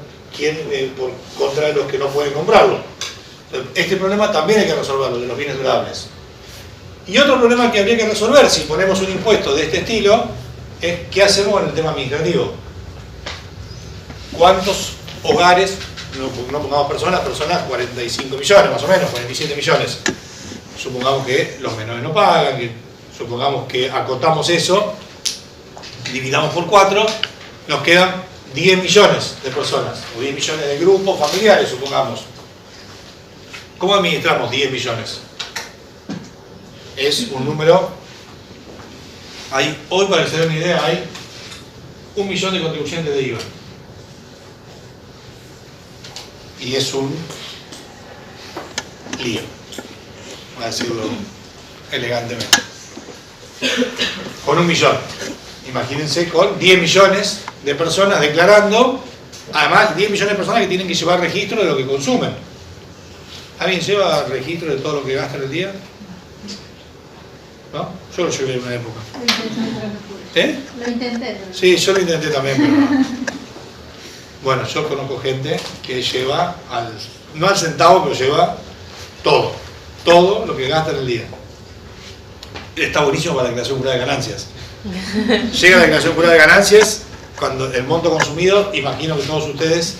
contra los que no pueden comprarlo. Este problema también hay que resolverlo, de los bienes durables. Y otro problema que habría que resolver si ponemos un impuesto de este estilo es ¿qué hacemos en el tema administrativo? ¿Cuántos hogares, no pongamos personas, 45 millones más o menos, 47 millones? Supongamos que los menores no pagan, supongamos que acotamos eso, dividamos por 4, nos quedan 10 millones de personas, o 10 millones de grupos familiares, supongamos. ¿Cómo administramos 10 millones? Es un número, hoy para que se den una idea, hay 1 millón de contribuyentes de IVA. Y es un lío, voy a decirlo elegantemente. Con 1 millón. Imagínense con 10 millones de personas declarando, además 10 millones de personas que tienen que llevar registro de lo que consumen. ¿Alguien lleva registro de todo lo que gasta en el día? ¿No? Yo lo llevé en una época. Lo intenté. Sí, yo lo intenté también, pero no. Bueno, yo conozco gente que lleva, no al centavo, pero lleva todo lo que gasta en el día. Está buenísimo para la declaración jurada de ganancias. Llega la declaración jurada de ganancias, cuando el monto consumido, imagino que todos ustedes,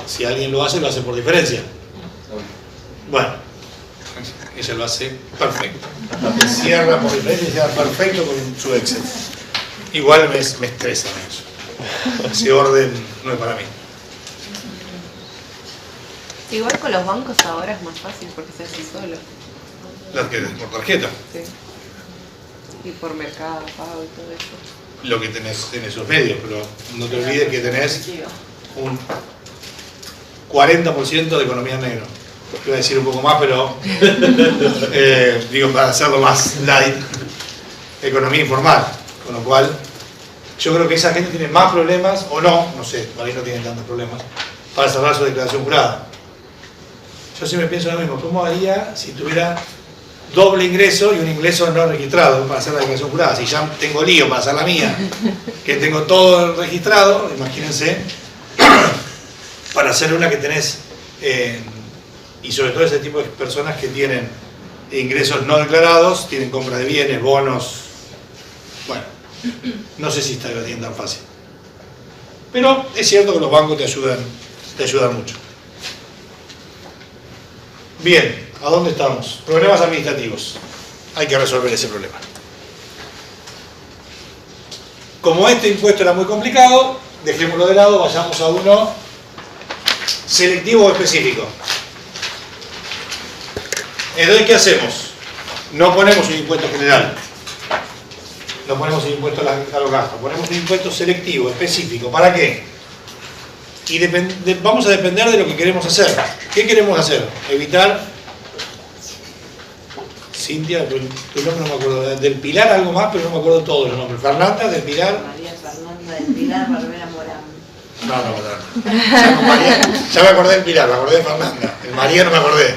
si alguien lo hace por diferencia. Bueno, ella lo hace perfecto. Cierra por diferencia y cierra perfecto con su Excel. Igual me estresa eso. Ese orden no es para mí. Igual con los bancos ahora es más fácil porque se hace solo. Por tarjeta. Sí. Y por mercado, pago y todo eso. Lo que tenés en esos medios, pero no te olvides que tenés un 40% de economía negra. Iba a decir un poco más, pero digo para hacerlo más light, economía informal, con lo cual yo creo que esa gente tiene más problemas, o no sé, por ahí no tienen tantos problemas, para cerrar su declaración jurada. Yo siempre pienso lo mismo, ¿cómo haría si tuviera doble ingreso y un ingreso no registrado para hacer la declaración jurada? Si ya tengo lío para hacer la mía, que tengo todo registrado, imagínense, para hacer una que tenés... y sobre todo ese tipo de personas que tienen ingresos no declarados, tienen compra de bienes, bonos, bueno, no sé si está tan fácil. Pero es cierto que los bancos te ayudan mucho. Bien, ¿a dónde estamos? Problemas administrativos. Hay que resolver ese problema. Como este impuesto era muy complicado, dejémoslo de lado, vayamos a uno selectivo o específico. Entonces, ¿qué hacemos? No ponemos un impuesto general, no ponemos un impuesto a los gastos, ponemos un impuesto selectivo, específico. ¿Para qué? Y vamos a depender de lo que queremos hacer. ¿Qué queremos hacer? Evitar Cintia, tu nombre no me acuerdo, del Pilar algo más, pero no me acuerdo todos los nombres. Fernanda, del Pilar. María Fernanda del Pilar, Barbera Morán. No. Ya me acordé del Pilar, me acordé de Fernanda. El María no me acordé.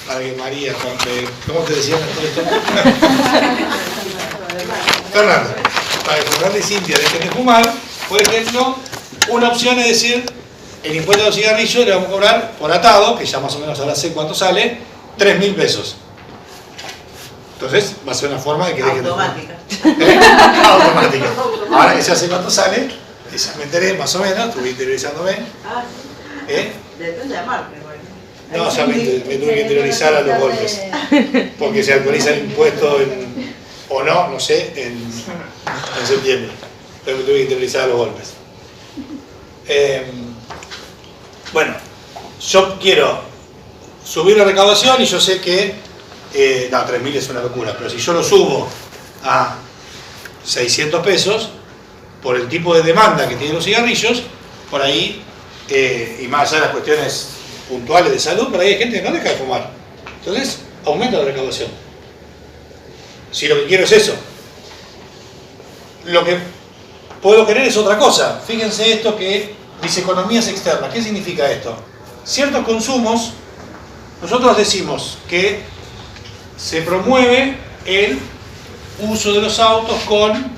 Para que María, ¿cómo te decían esto? Fernanda. Para que Fernanda y Cintia dejen de fumar, por ejemplo, una opción es decir, el impuesto de los cigarrillos le vamos a cobrar por atado, que ya más o menos ahora sé cuánto sale, 3.000 pesos. Entonces va a ser una forma de que dejen de fumar. Automática. Ahora que ya sé cuánto sale, ya me enteré más o menos, estuve interiorizándome. Depende de la marca. No, ya me tuve que interiorizar a los golpes. Porque se actualiza el impuesto o no sé, en septiembre. Pero me tuve que interiorizar a los golpes. Bueno, yo quiero subir la recaudación y yo sé que 3.000 es una locura, pero si yo lo subo a 600 pesos por el tipo de demanda que tienen los cigarrillos, por ahí, y más allá de las cuestiones puntuales de salud, por ahí hay gente que no deja de fumar. Entonces, aumenta la recaudación. Si lo que quiero es eso. Lo que puedo querer es otra cosa. Fíjense esto que dice economías externas. ¿Qué significa esto? Ciertos consumos, nosotros decimos que se promueve el uso de los autos con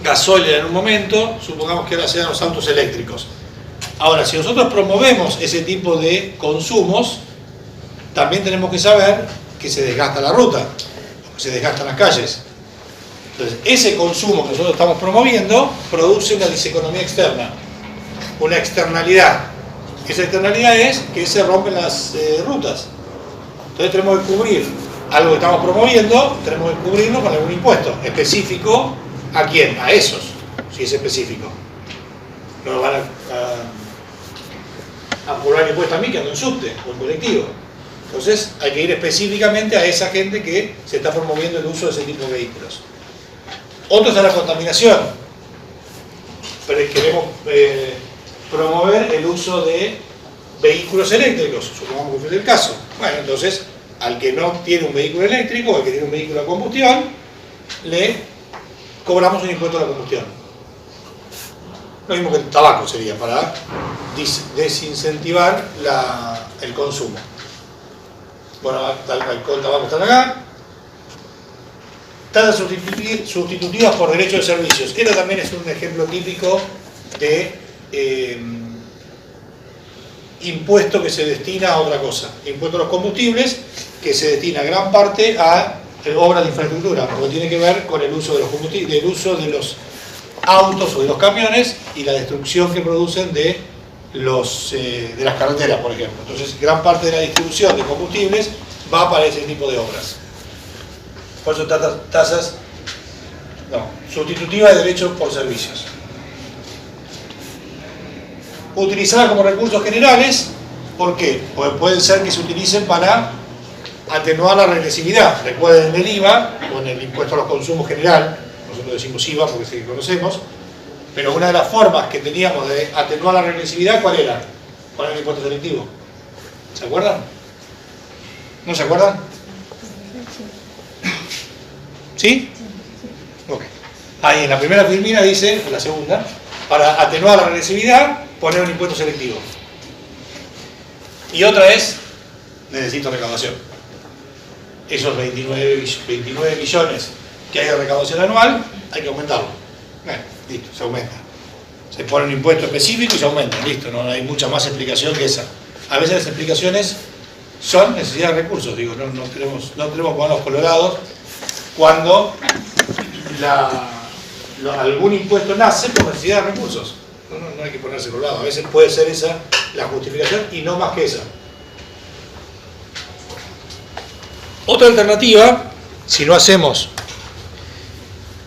gasolina en un momento, supongamos que ahora sean los autos eléctricos. Ahora, si nosotros promovemos ese tipo de consumos, también tenemos que saber que se desgasta la ruta, que se desgastan las calles. Entonces, ese consumo que nosotros estamos promoviendo produce una diseconomía externa, una externalidad. Esa externalidad es que se rompen las rutas. Entonces tenemos que cubrir algo que estamos promoviendo, tenemos que cubrirlo con algún impuesto específico. ¿A quién? A esos, si es específico. No nos van a cobrar impuesto a mí que ando en subte o en colectivo. Entonces hay que ir específicamente a esa gente que se está promoviendo el uso de ese tipo de vehículos. Otro es la contaminación. Pero queremos promover el uso de vehículos eléctricos, supongamos que fue el caso. Bueno, entonces al que no tiene un vehículo eléctrico o al que tiene un vehículo a combustión, le cobramos un impuesto a la combustión. Lo mismo que el tabaco sería, para desincentivar el consumo. Bueno, el tabaco está acá. Tasas sustitutivas por derechos de servicios. Esto también es un ejemplo típico de impuesto que se destina a otra cosa. Impuesto a los combustibles, que se destina gran parte a obras de infraestructura, porque tiene que ver con el uso de los combustibles, el uso de los autos o de los camiones y la destrucción que producen de las carreteras, por ejemplo. Entonces, gran parte de la distribución de combustibles va para ese tipo de obras. Por eso tasas sustitutivas de derechos por servicios. Utilizadas como recursos generales, ¿por qué? Porque pueden ser que se utilicen para atenuar la regresividad. Recuerden el IVA, con el impuesto a los consumos general, nosotros decimos IVA porque es el que conocemos, pero una de las formas que teníamos de atenuar la regresividad, ¿cuál era? Poner el impuesto selectivo. ¿Se acuerdan? ¿No se acuerdan? ¿Sí? Ok. Ahí en la primera filmina dice, en la segunda, para atenuar la regresividad, poner un impuesto selectivo. Y otra es, necesito recaudación. Esos 29 millones que hay de recaudación anual, hay que aumentarlo. Bueno, listo, se aumenta. Se pone un impuesto específico y se aumenta, listo, no hay mucha más explicación que esa. A veces las explicaciones son necesidad de recursos, digo, no tenemos manos colorados cuando algún impuesto nace por necesidad de recursos. No hay que ponerse colorado, a veces puede ser esa la justificación y no más que esa. Otra alternativa, si no hacemos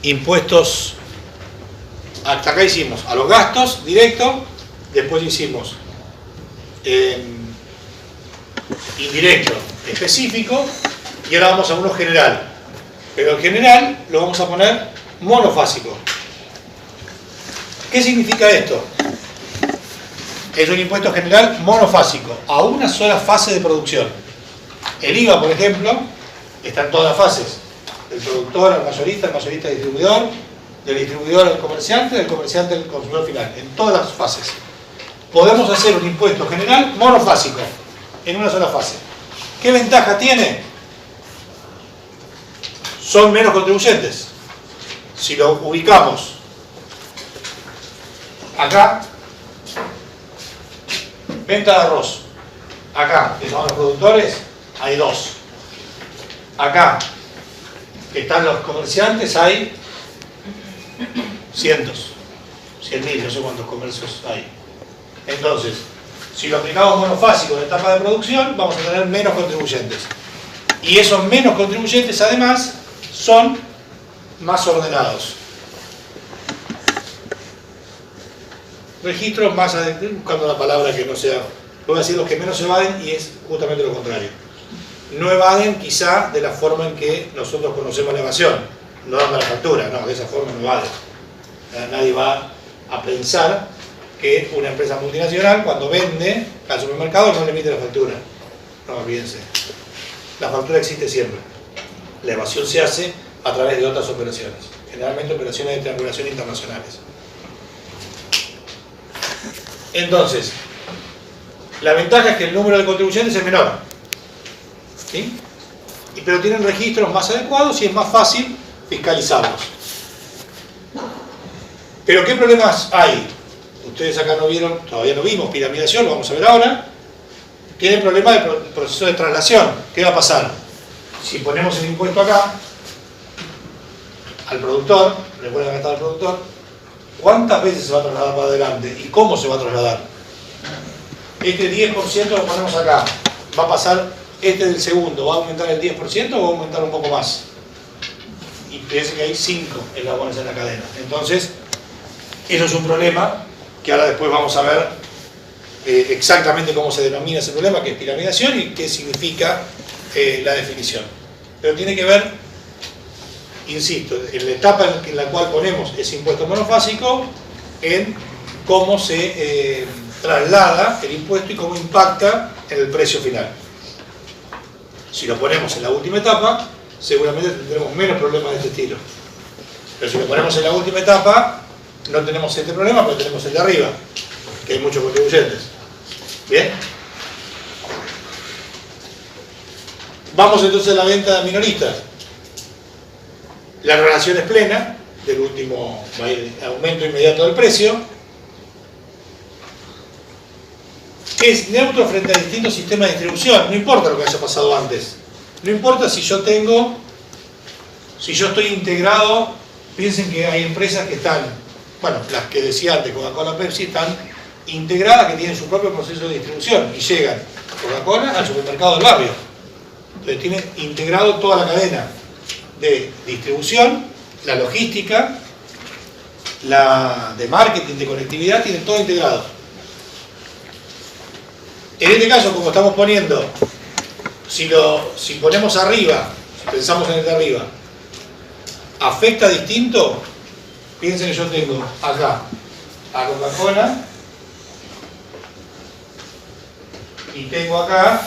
impuestos, hasta acá hicimos a los gastos directos, después hicimos indirecto, específico, y ahora vamos a uno general. Pero el general lo vamos a poner monofásico. ¿Qué significa esto? Es un impuesto general monofásico, a una sola fase de producción. El IVA, por ejemplo, está en todas las fases. Del productor al mayorista al distribuidor, del distribuidor al comerciante, del comerciante al consumidor final. En todas las fases. Podemos hacer un impuesto general monofásico, en una sola fase. ¿Qué ventaja tiene? Son menos contribuyentes. Si lo ubicamos acá, venta de arroz. Acá, que son los productores, hay 2. Acá, que están los comerciantes, hay cientos. 100.000, no sé cuántos comercios hay. Entonces, si lo aplicamos monofásico en la etapa de producción, vamos a tener menos contribuyentes. Y esos menos contribuyentes, además, son más ordenados. Registros más adecuados, buscando una palabra que no sea... Voy a decir los que menos se evaden y es justamente lo contrario. No evaden quizá de la forma en que nosotros conocemos la evasión. No dando la factura, no, de esa forma no evaden. Nadie va a pensar que una empresa multinacional cuando vende al supermercado no le emite la factura. No, olvídense. La factura existe siempre. La evasión se hace a través de otras operaciones. Generalmente operaciones de triangulación internacionales. Entonces, la ventaja es que el número de contribuyentes es menor. ¿Sí? Pero tienen registros más adecuados y es más fácil fiscalizarlos. Pero ¿qué problemas hay? Ustedes acá no vieron, todavía no vimos piramidación, lo vamos a ver ahora. Tienen problema del proceso de traslación. ¿Qué va a pasar? Si ponemos el impuesto acá, al productor, le ponen acá al productor, ¿cuántas veces se va a trasladar para adelante? ¿Y cómo se va a trasladar? Este 10% lo ponemos acá. Va a pasar este del segundo. ¿Va a aumentar el 10% o va a aumentar un poco más? Y piensen que hay 5 eslabones en la cadena. Entonces, eso es un problema que ahora después vamos a ver exactamente cómo se denomina ese problema, que es piramidación, y qué significa la definición. Pero tiene que ver, insisto, en la etapa en la cual ponemos ese impuesto monofásico, en cómo se traslada el impuesto y cómo impacta en el precio final. Si lo ponemos en la última etapa, seguramente tendremos menos problemas de este estilo. Pero si lo ponemos en la última etapa, no tenemos este problema, pero tenemos el de arriba, que hay muchos contribuyentes. ¿Bien? Vamos entonces a la venta minorista. La relación es plena del último aumento inmediato del precio. Es neutro frente a distintos sistemas de distribución. No importa lo que haya pasado antes. No importa si yo estoy integrado. Piensen que hay empresas que están, bueno, las que decía antes, Coca-Cola, Pepsi, están integradas, que tienen su propio proceso de distribución y llegan Coca-Cola al supermercado del barrio. Entonces tienen integrado toda la cadena de distribución, la logística, la de marketing, de conectividad, tienen todo integrado. En este caso, como estamos poniendo, si ponemos arriba, si pensamos en el de arriba, ¿afecta distinto? Piensen que yo tengo acá a Coca-Cola y tengo acá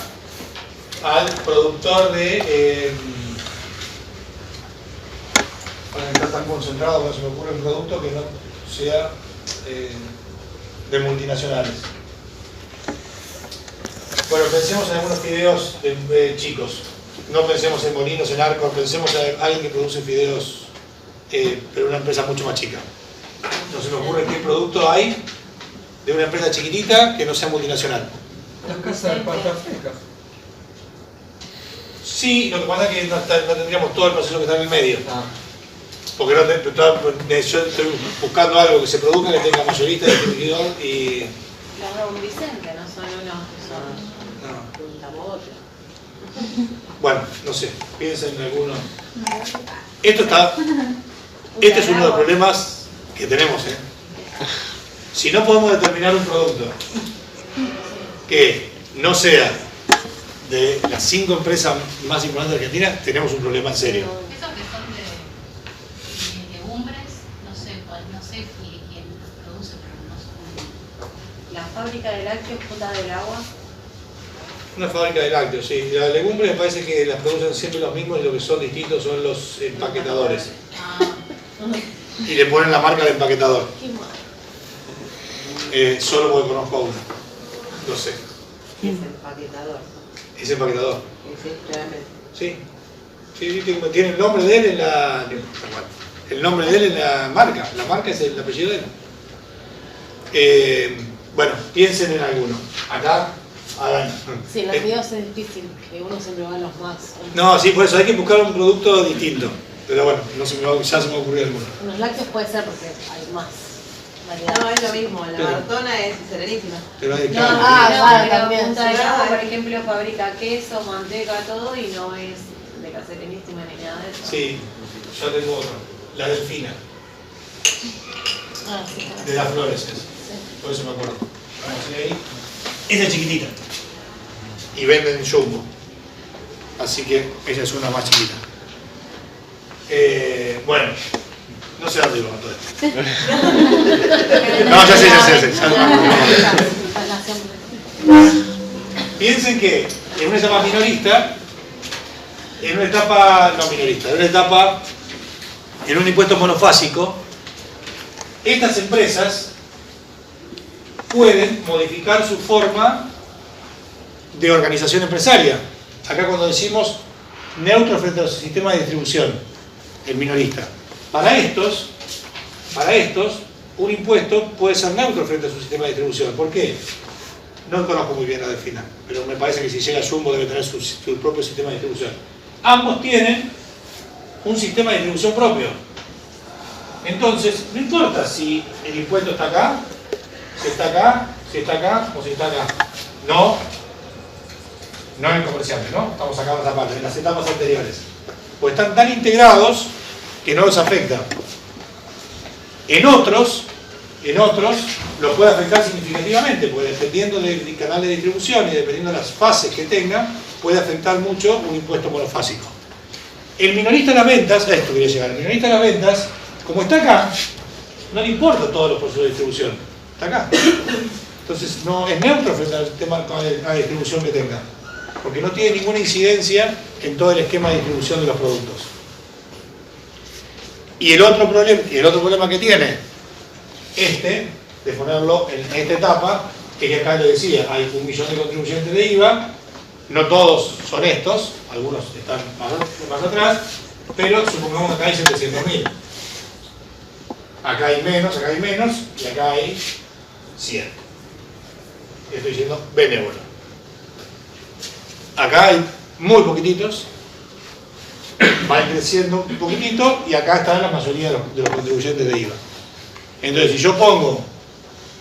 al productor de... bueno, está tan concentrado que se me ocurre un producto que no sea de multinacionales. Bueno, pensemos en algunos fideos chicos. No pensemos en Molinos, en Arcor, pensemos en alguien que produce fideos, pero una empresa mucho más chica. No se me ocurre qué producto hay de una empresa chiquitita que no sea multinacional. Las casas de pasta fresca. Sí, lo que pasa es que no tendríamos todo el proceso que está en el medio. Porque yo estoy buscando algo que se produzca, que tenga mayorista, distribuidor y... Los Don Vicente no son unos que son punta bota. Bueno, no sé, piensen en alguno. Este es uno de los problemas que tenemos, ¿eh? Si no podemos determinar un producto que no sea de las 5 empresas más importantes de Argentina, tenemos un problema en serio. Esos que son de legumbres, no sé quién los produce, pero no son... La fábrica de lácteos Punta del Agua. Una fábrica de lácteos, sí. La legumbre me parece que las producen siempre los mismos y lo que son distintos son los empaquetadores. Y le ponen la marca del empaquetador. Solo porque conozco a uno. Lo sé. Es el paquetador. Es empaquetador. Sí, claramente. Sí. Sí, tiene el nombre de él en la. El nombre de él en la marca. La marca es el apellido de él. Bueno, piensen en alguno. Acá, hagan. Sí, los videos es difícil, que uno siempre va a los más. No, sí, por eso hay que buscar un producto distinto. Pero bueno, no se me va, ya se me ocurrió alguno. Los lácteos puede ser porque hay más variedad. No, es lo mismo. La Bartona es serenísima. Pero hay No, claro. claro, pero también, Punta del sí. Lago, por ejemplo, fabrica queso, manteca, todo y no es de la Serenísima ni nada de eso. Sí, yo tengo otra. La Delfina, Ah, sí, claro. de las flores es. Por eso me acuerdo. Vamos a ir ahí. Esa es chiquitita. Y venden en Jumbo. Así que ella es una más chiquita. Bueno, no sé dónde iba todo esto. No, ya sé. Piensen que en una etapa minorista, en una etapa, en un impuesto monofásico, estas empresas pueden modificar su forma de organización empresaria. Acá cuando decimos neutro frente a los sistemas de distribución, el minorista. Para estos, un impuesto puede ser neutro frente a su sistema de distribución. ¿Por qué? No conozco muy bien la Delfina, pero me parece que si llega Jumbo debe tener su propio sistema de distribución. Ambos tienen un sistema de distribución propio. Entonces, no importa si el impuesto está acá, si está acá, si está acá o si está acá. No en el comerciante, ¿no? Estamos acá en esta parte, en las etapas anteriores. Pues están tan integrados que no los afecta. En otros los puede afectar significativamente, porque dependiendo del canal de distribución y dependiendo de las fases que tenga, puede afectar mucho un impuesto monofásico. El minorista de las ventas, a esto quería llegar, el minorista de las ventas, como está acá, no le importa todos los procesos de distribución, está acá. Entonces no es neutro frente al sistema de distribución que tenga, porque no tiene ninguna incidencia en todo el esquema de distribución de los productos. Y el otro problema que tiene, de ponerlo en esta etapa, es que acá le decía, hay 1 millón de contribuyentes de IVA, no todos son estos, algunos están más atrás, pero supongamos que acá hay 700.000. Acá hay menos, y acá hay 100. Estoy diciendo benévolo. Acá hay muy poquititos, van creciendo un poquitito, y acá están la mayoría de los contribuyentes de IVA. Entonces, si yo pongo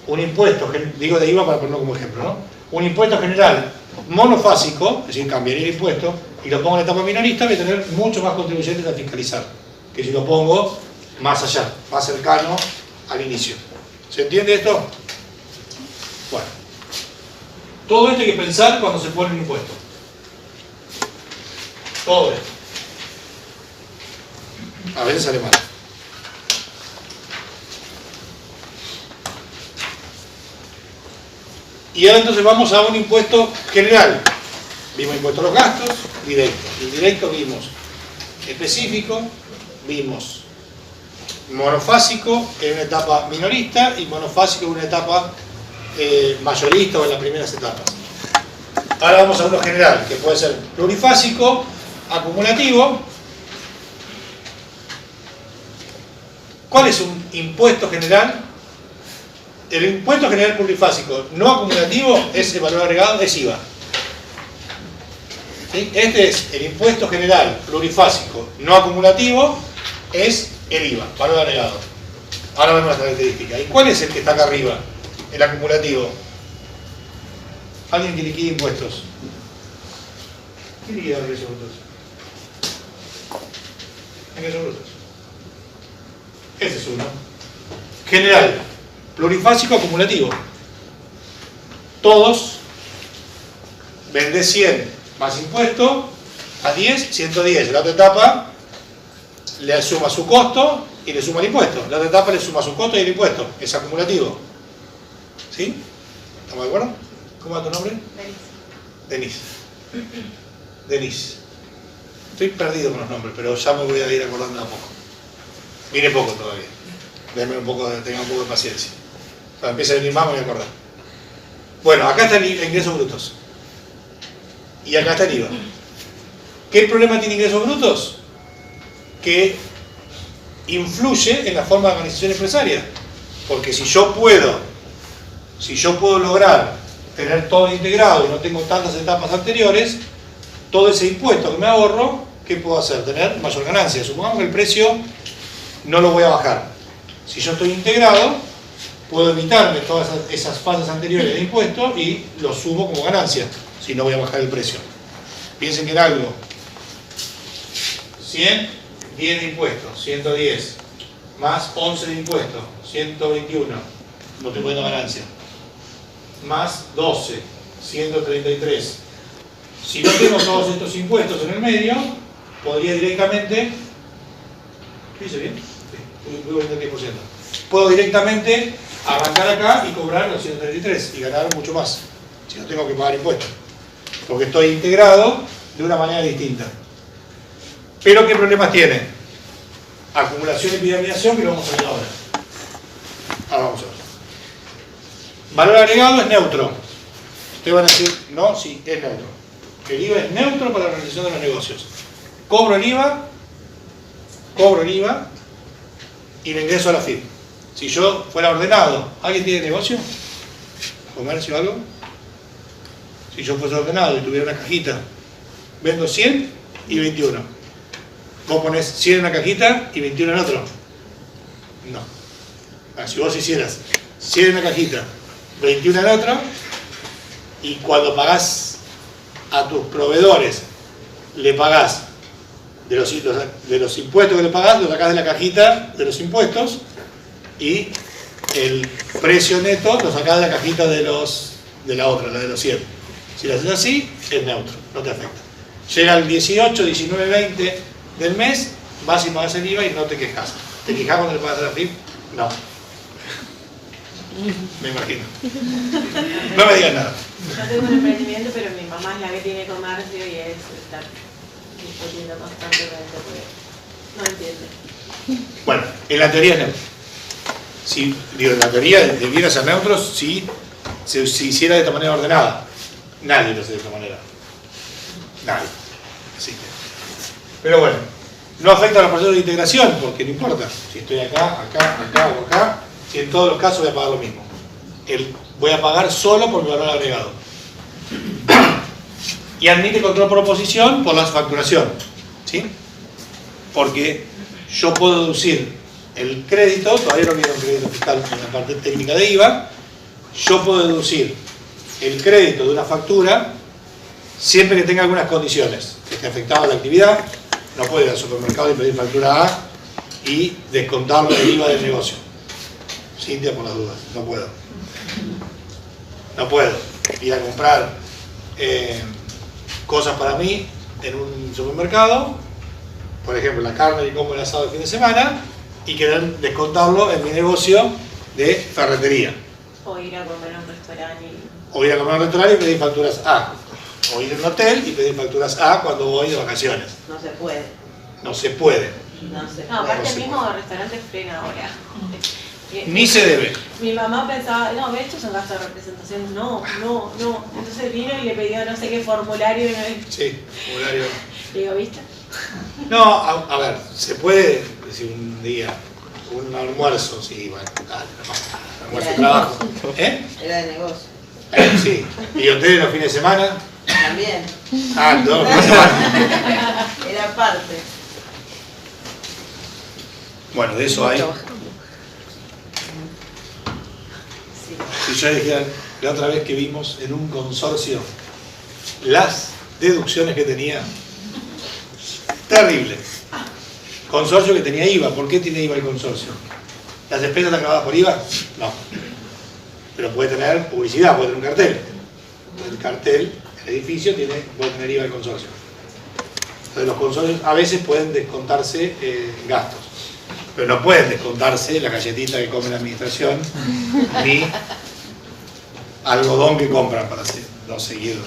un impuesto, digo de IVA para ponerlo como ejemplo, ¿no? Un impuesto general monofásico, es decir, cambiaría el impuesto, y lo pongo en etapa minorista, voy a tener muchos más contribuyentes a fiscalizar, que si lo pongo más allá, más cercano al inicio. ¿Se entiende esto? Bueno. Todo esto hay que pensar cuando se pone un impuesto. Todo esto. A veces sale mal. Y ahora entonces vamos a un impuesto general. Vimos impuesto a los gastos, directo. Indirecto vimos específico, vimos monofásico en una etapa minorista y monofásico en una etapa mayorista o en las primeras etapas. Ahora vamos a uno general, que puede ser plurifásico, acumulativo. ¿Cuál es un impuesto general? El impuesto general plurifásico no acumulativo es el valor agregado, es IVA. ¿Sí? Este es el impuesto general plurifásico no acumulativo, es el IVA, valor agregado. Ahora vemos las características. ¿Y cuál es el que está acá arriba? El acumulativo. Alguien que liquide impuestos. ¿Qué liquida ingresos brutos? Ingresos brutos. Ese es uno. General, plurifásico, acumulativo. Todos vende 100 más impuesto a 10, 110. La otra etapa le suma su costo y le suma el impuesto. La otra etapa le suma su costo y el impuesto. Es acumulativo. ¿Sí? ¿Estamos de acuerdo? ¿Cómo va tu nombre? Denise. Estoy perdido con los nombres, pero ya me voy a ir acordando a poco. Vine poco todavía. Tengan un poco de paciencia. Cuando empiece a venir más me voy a acordar. Bueno, acá está el ingresos brutos. Y acá está el IVA. ¿Qué problema tiene ingresos brutos? Que influye en la forma de organización empresaria. Porque si yo puedo lograr tener todo integrado y no tengo tantas etapas anteriores, todo ese impuesto que me ahorro, ¿qué puedo hacer? Tener mayor ganancia. Supongamos que el precio no lo voy a bajar. Si yo estoy integrado, puedo evitarme todas esas fases anteriores de impuesto y lo sumo como ganancia, si no voy a bajar el precio. Piensen que en algo, 100, 10 de impuestos, 110, más 11 de impuestos, 121, no estoy poniendo ganancia, más 12, 133. Si no tengo todos estos impuestos en el medio, podría directamente, ¿dice bien? Sí, voy a poner 10%. Puedo directamente arrancar acá y cobrar los 133 y ganar mucho más, si no tengo que pagar impuestos, porque estoy integrado de una manera distinta. Pero ¿qué problemas tiene? Acumulación y piramidalización, que lo vamos a ver ahora. Ahora vamos a ver. Valor agregado es neutro. Ustedes van a decir, no, sí, es neutro. El IVA es neutro para la realización de los negocios. Cobro el IVA y le ingreso a la FIP. Si yo fuera ordenado, ¿alguien tiene negocio? ¿Comercio o algo? Si yo fuese ordenado y tuviera una cajita, vendo 100 y 21. Vos ponés 100 en una cajita y 21 en otro. No. Si vos hicieras 100 en una cajita, 21 en otro, y cuando pagás a tus proveedores, le pagás de los impuestos que le pagás, lo sacás de la cajita de los impuestos, y el precio neto lo sacás de la cajita de la otra, la de los 100. Si lo haces así, es neutro, no te afecta. Llega el 18, 19, 20 del mes, vas y pagás el IVA y no te quejas. ¿Te quejas cuando le pagas a la FIP? No. Me imagino. No me digan nada. Yo tengo un emprendimiento, pero mi mamá es la que tiene comercio y es estar discutiendo constantemente porque no entiende. Bueno, en la teoría es neutro. Si, en la teoría debiera ser neutro si se hiciera de esta manera ordenada. Nadie lo hace de esta manera. Nadie. Así que. Pero bueno, no afecta a los procesos de integración porque no importa. Si estoy acá o acá, si en todos los casos voy a pagar lo mismo. Voy a pagar solo por mi valor agregado. Y admite control por oposición por la facturación. ¿Sí? Porque yo puedo deducir el crédito, todavía no viene un crédito fiscal en la parte técnica de IVA, yo puedo deducir el crédito de una factura siempre que tenga algunas condiciones, que esté afectada la actividad. No puedo ir al supermercado y pedir factura A y descontarlo del IVA del negocio. Cintia, por las dudas, no puedo. No puedo ir a comprar cosas para mí en un supermercado, por ejemplo la carne que como el asado el fin de semana, y querer descontarlo en mi negocio de ferretería. O ir a comer a un restaurante. O ir a comer a un restaurante y pedir facturas A. O ir a un hotel y pedir facturas A cuando voy de vacaciones. No se puede. No se puede. No se No, aparte No se el mismo restaurante frena ahora. Ni se debe. Mi mamá pensaba, no, esto es un gasto de representación. No. Entonces vino y le pidió no sé qué formulario. Sí, formulario. Le digo, ¿viste? No, a ver, se puede decir un día, un almuerzo, sí, bueno, dale, no, almuerzo de trabajo. ¿Eh? Era de negocio. Sí. ¿Y hoteles los fines de semana? También. Ah, no, fines de semana. Era parte. Bueno, de eso hay. Si yo decía la otra vez que vimos en un consorcio las deducciones que tenía, terrible. Consorcio que tenía IVA. ¿Por qué tiene IVA el consorcio? ¿Las despensas están grabadas por IVA? No. Pero puede tener publicidad, puede tener un cartel. El cartel, el edificio, puede tener IVA el consorcio. Entonces los consorcios a veces pueden descontarse gastos. Pero no pueden descontarse la galletita que come la administración ni algodón que compran para seguir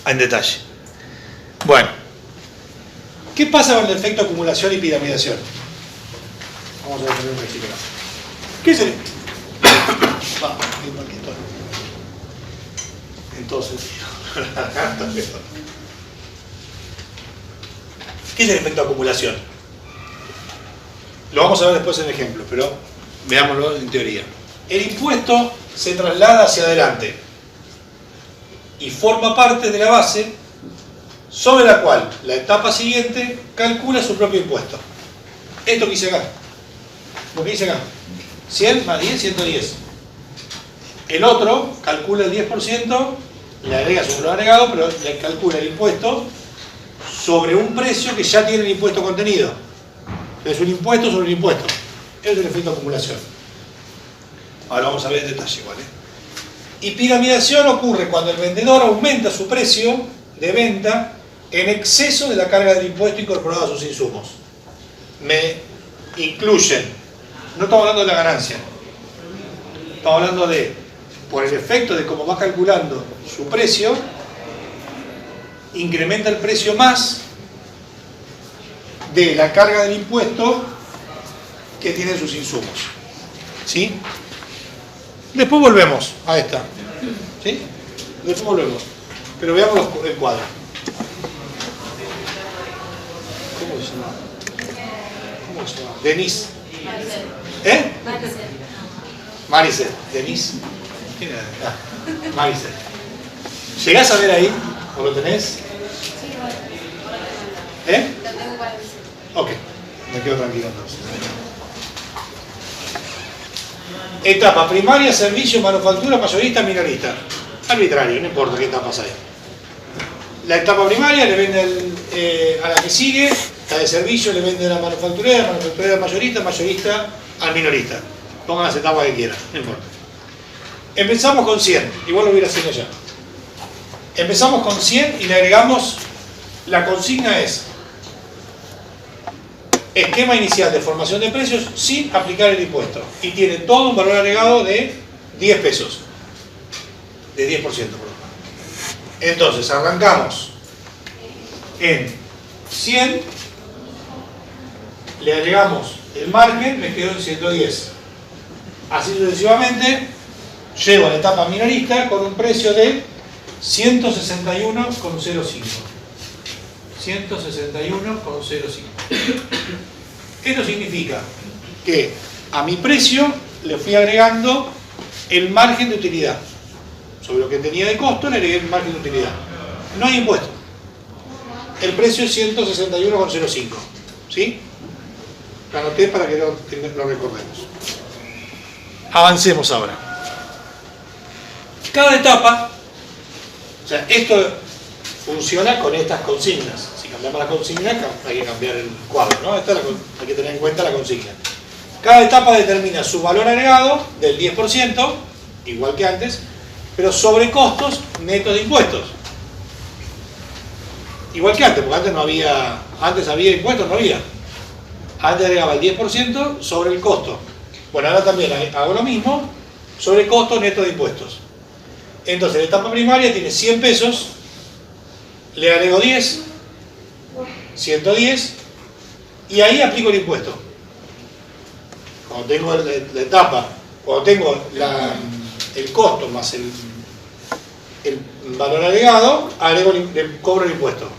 en detalle. Bueno, ¿qué pasa con el efecto acumulación y piramidación? Vamos a detener un ratito más. ¿Qué es el...? Entonces, ¿qué es el efecto acumulación? Lo vamos a ver después en ejemplo, pero veámoslo en teoría. El impuesto se traslada hacia adelante y forma parte de la base sobre la cual la etapa siguiente calcula su propio impuesto. Esto que hice acá. Lo que hice acá. 100 más 10, 110. El otro calcula el 10%, le agrega su valor agregado, pero le calcula el impuesto sobre un precio que ya tiene el impuesto contenido. Es un impuesto sobre el impuesto. Ese es el efecto acumulación. Ahora vamos a ver en detalle igual. Y piramidación ocurre cuando el vendedor aumenta su precio de venta en exceso de la carga del impuesto incorporado a sus insumos. Me incluyen, no estamos hablando de la ganancia, estamos hablando de, por el efecto de cómo va calculando su precio, incrementa el precio más de la carga del impuesto que tienen sus insumos. ¿Sí? Después volvemos a esta. ¿Sí? Después volvemos. Pero veamos el cuadro. ¿Cómo se llama? ¿Cómo se llama? Denise. ¿Eh? Maricel. Denise. ¿Quién era? Ah, Maricel. ¿Llegás a ver ahí? ¿O lo tenés? ¿Eh? Lo tengo para decir. Ok, me quedo tranquilo entonces. Etapa primaria, servicio, manufactura, mayorista, minorista. Arbitrario, no importa qué etapa hay. La etapa primaria le vende a la que sigue, la de servicio le vende a la manufacturera al mayorista, mayorista al minorista. Pongan las etapas que quieran, no importa. Empezamos con 100, igual lo voy a ir haciendo ya. Empezamos con 100 y le agregamos, la consigna es esquema inicial de formación de precios sin aplicar el impuesto. Y tiene todo un valor agregado de 10 pesos. De 10%, perdón. Entonces, arrancamos en 100, le agregamos el margen, me quedo en 110. Así sucesivamente, llego a la etapa minorista con un precio de 161,05. 161,05. Esto significa que a mi precio le fui agregando el margen de utilidad. Sobre lo que tenía de costo le agregué el margen de utilidad. No hay impuesto. El precio es 161,05. ¿Sí? Lo anoté para que lo recordemos. Avancemos ahora. Cada etapa, o sea, esto funciona con estas consignas. Si cambiamos la consigna, hay que cambiar el cuadro, ¿no? Esta hay que tener en cuenta la consigna. Cada etapa determina su valor agregado del 10%, igual que antes, pero sobre costos netos de impuestos. Igual que antes, porque antes no había, antes había impuestos, no había. Antes agregaba el 10% sobre el costo. Bueno, ahora también hago lo mismo sobre costos netos de impuestos. Entonces, la etapa primaria tiene 100 pesos, le agrego 10, 110, y ahí aplico el impuesto. Cuando tengo la etapa, cuando tengo el costo más el valor agregado, cobro el impuesto,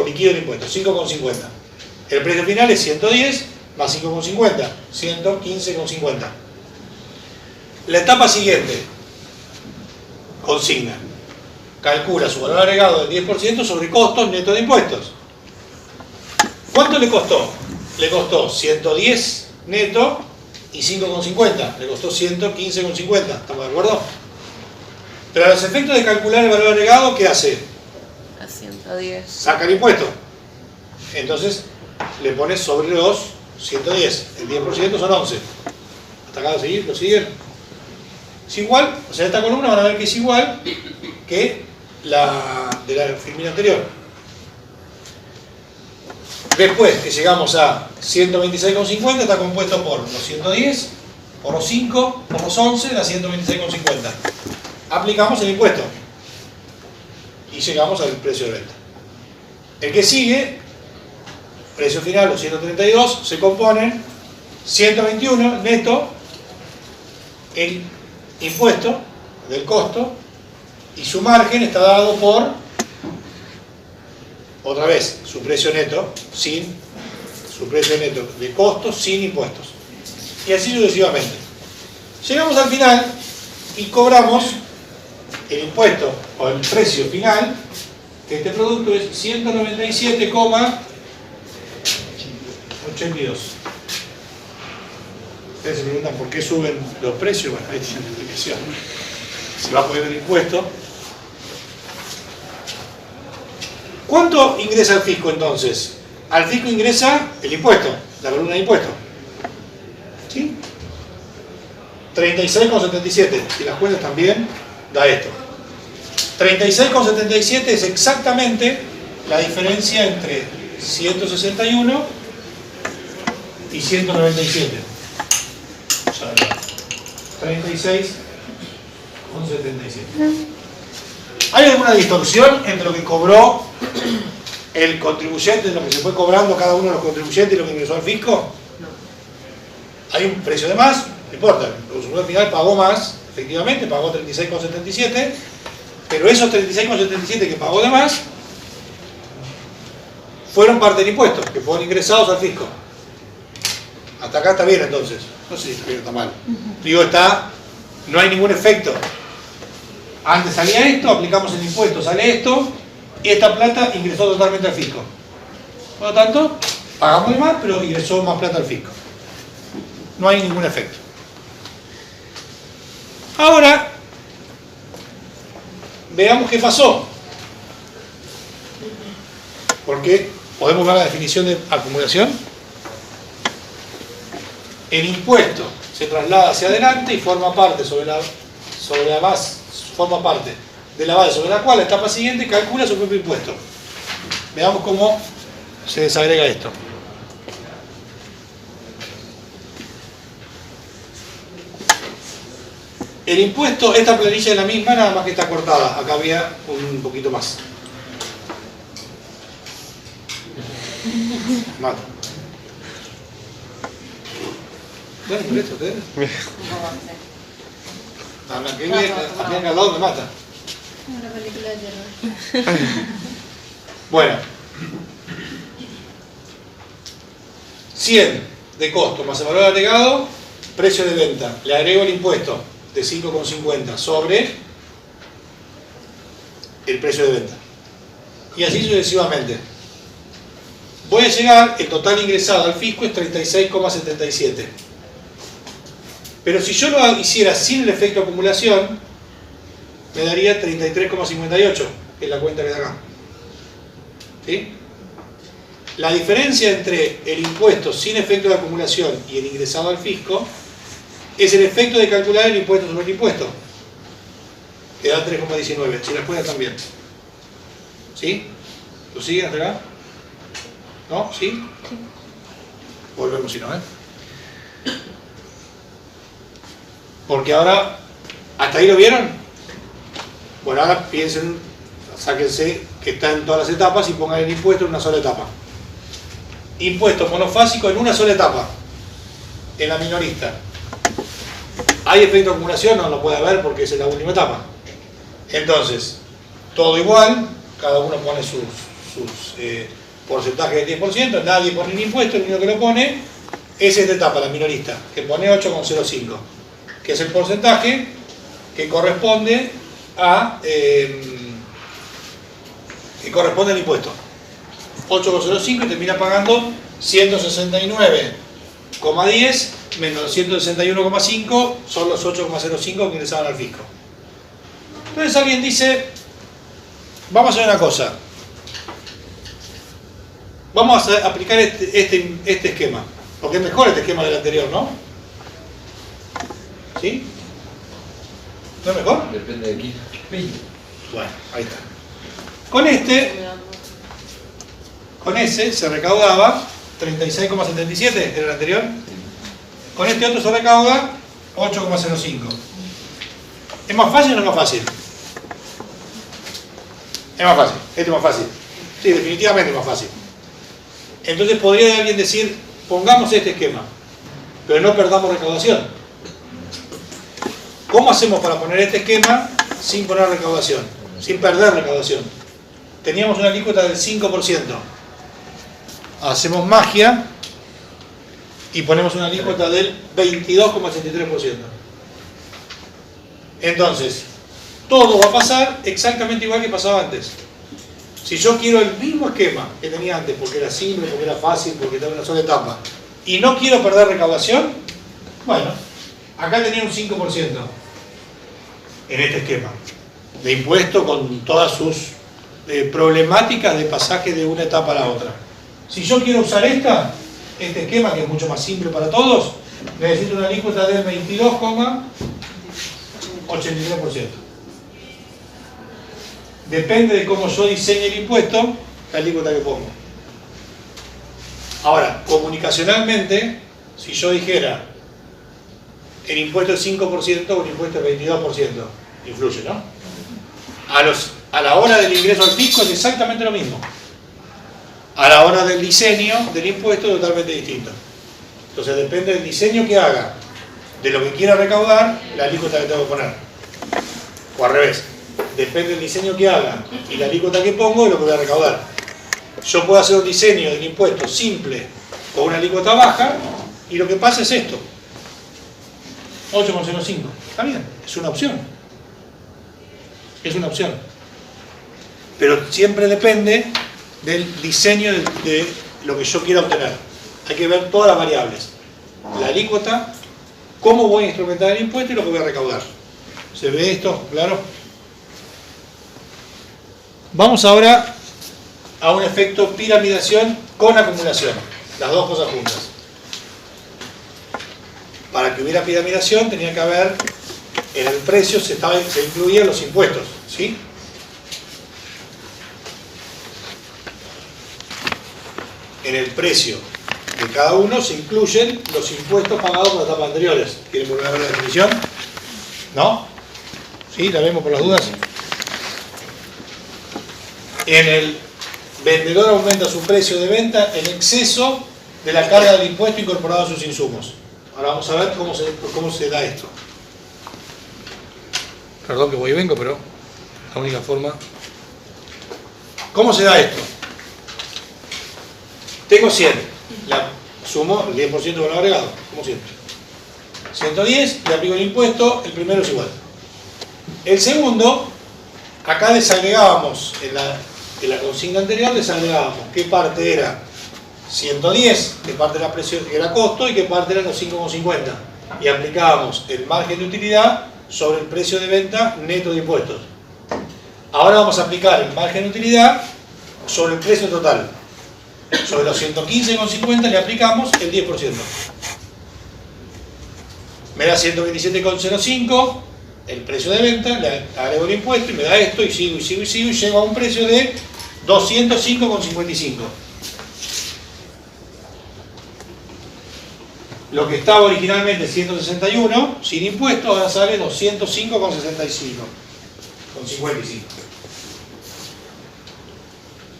liquido el impuesto, 5,50. El precio final es 110 más 5,50, 115,50. La etapa siguiente, consigna, calcula su valor agregado del 10% sobre costos netos de impuestos. ¿Cuánto le costó? Le costó 110 neto y 5,50. Le costó 115,50. ¿Estamos de acuerdo? Pero a los efectos de calcular el valor agregado, ¿qué hace? A 110. Saca el impuesto. Entonces le pones sobre los 110. El 10% son 11. ¿Hasta acá lo siguen? Es igual, o sea, esta columna van a ver que es igual que la de la filmina anterior. Después que llegamos a 126,50 está compuesto por los 110, por los 5, por los 11, da 126,50. Aplicamos el impuesto. y llegamos al precio de venta. El que sigue, precio final, los 132, se componen 121 neto, el impuesto del costo, y su margen está dado por, otra vez, su precio neto de costos sin impuestos. Y así sucesivamente. Llegamos al final y cobramos el impuesto o el precio final de este producto es 197,82. Ustedes se preguntan por qué suben los precios. Bueno, ahí tienen la explicación. Se va a poner el impuesto. ¿Cuánto ingresa el fisco entonces? Al fisco ingresa el impuesto, la columna de impuesto. ¿Sí? 36,77. Si las cuentas también, da esto. 36,77 es exactamente la diferencia entre 161 y 197. O sea, 36,77. ¿Hay alguna distorsión entre lo que cobró el contribuyente, lo que se fue cobrando cada uno de los contribuyentes y lo que ingresó al fisco? No. Hay un precio de más, no importa, el consumidor final pagó más, efectivamente, pagó 36,77, pero esos 36,77 que pagó de más fueron parte del impuesto, que fueron ingresados al fisco. Hasta acá está bien entonces. No sé si está bien o está mal. Digo, no hay ningún efecto. Antes salía esto, aplicamos el impuesto, sale esto, y esta plata ingresó totalmente al fisco. Por lo tanto, pagamos de más, pero ingresó más plata al fisco. No hay ningún efecto. Ahora, veamos qué pasó. Porque podemos ver la definición de acumulación. El impuesto se traslada hacia adelante y forma parte forma parte de la base sobre la cual la etapa siguiente calcula su propio impuesto. Veamos cómo se desagrega esto. El impuesto, esta planilla es la misma, nada más que está cortada. Acá había un poquito más. Mata. Bueno, por esto, ustedes. Aquí al lado me mata. Una película de terror. Bueno. 100 de costo más el valor agregado, precio de venta. Le agrego el impuesto de 5,50 sobre el precio de venta. Y así sucesivamente. Voy a llegar, el total ingresado al fisco es 36,77. Pero si yo lo hiciera sin el efecto de acumulación, me daría 33,58, que es la cuenta que da acá. ¿Sí? La diferencia entre el impuesto sin efecto de acumulación y el ingresado al fisco es el efecto de calcular el impuesto sobre el impuesto, que da 3,19. Si las cuentas también. ¿Sí? ¿Lo siguen hasta acá? ¿No? ¿Sí? Sí. Volvemos si no, ¿eh? Porque ahora, ¿hasta ahí lo vieron? Bueno, ahora piensen, sáquense que está en todas las etapas y pongan el impuesto en una sola etapa. Impuesto monofásico en una sola etapa, en la minorista. ¿Hay efecto de acumulación? No lo puede haber porque es en la última etapa. Entonces, todo igual, cada uno pone sus porcentajes del 10%, nadie pone el impuesto, el único que lo pone es esta etapa, la minorista, que pone 8,05. Que es el porcentaje que corresponde al impuesto. 8,05 y termina pagando 169,10 menos 161,5 son los 8,05 que ingresaban al fisco. Entonces alguien dice, vamos a hacer una cosa. Vamos a aplicar este esquema, porque es mejor este esquema del anterior, ¿no? ¿Sí? ¿No es mejor? Depende de quién. Bueno, ahí está. Con ese se recaudaba 36,77, ¿era el anterior? Con este otro se recauda 8,05. ¿Es más fácil o no es más fácil? Es más fácil, este es más fácil. Sí, definitivamente es más fácil. Entonces podría alguien decir, pongamos este esquema, pero no perdamos recaudación. ¿Cómo hacemos para poner este esquema sin poner recaudación? Sin perder recaudación. Teníamos una alícuota del 5%. Hacemos magia y ponemos una alícuota del 22,83%. Entonces, todo va a pasar exactamente igual que pasaba antes. Si yo quiero el mismo esquema que tenía antes, porque era simple, porque era fácil, porque tenía una sola etapa, y no quiero perder recaudación, bueno, acá tenía un 5% en este esquema de impuesto con todas sus problemáticas de pasaje de una etapa a la otra. Si yo quiero usar este esquema, que es mucho más simple para todos, necesito una alícuota del 22,83%. Depende de cómo yo diseñe el impuesto, la alícuota que pongo. Ahora, comunicacionalmente, si yo dijera el impuesto es 5% o el impuesto es 22%, influye, ¿no? A la hora del ingreso al fisco es exactamente lo mismo. A la hora del diseño del impuesto es totalmente distinto. Entonces depende del diseño que haga, de lo que quiera recaudar, la alícuota que tengo que poner. O al revés. Depende del diseño que haga y la alícuota que pongo de lo que voy a recaudar. Yo puedo hacer un diseño del impuesto simple con una alícuota baja y lo que pasa es esto. 8,05. Está bien, es una opción. Es una opción. Pero siempre depende del diseño de lo que yo quiera obtener. Hay que ver todas las variables. La alícuota, cómo voy a instrumentar el impuesto y lo que voy a recaudar. ¿Se ve esto? ¿Claro? Vamos ahora a un efecto piramidación con acumulación. Las dos cosas juntas. Para que hubiera piramidación tenía que haber, en el precio se incluían los impuestos, ¿sí? En el precio de cada uno se incluyen los impuestos pagados por las etapas anteriores. ¿Quieren volver a ver la definición? ¿No? ¿Sí? ¿La vemos por las dudas? En el vendedor aumenta su precio de venta en exceso de la carga del impuesto incorporado a sus insumos. Ahora vamos a ver cómo se da esto. Perdón que voy y vengo, pero la única forma. ¿Cómo se da esto? Tengo 100, sumo el 10% de valor agregado, como siempre. 110, le aplico el impuesto, el primero es igual. El segundo, acá desagregábamos, en la consigna anterior desagregábamos qué parte era 110, qué parte era precio, que era costo y qué parte eran los 5,50. Y aplicábamos el margen de utilidad sobre el precio de venta neto de impuestos. Ahora vamos a aplicar el margen de utilidad sobre el precio total. Sobre los 115,50 le aplicamos el 10%. Me da 127,05 el precio de venta, le agrego el impuesto y me da esto y sigo y llego a un precio de 205,55. Lo que estaba originalmente 161 sin impuesto ahora sale 205,55.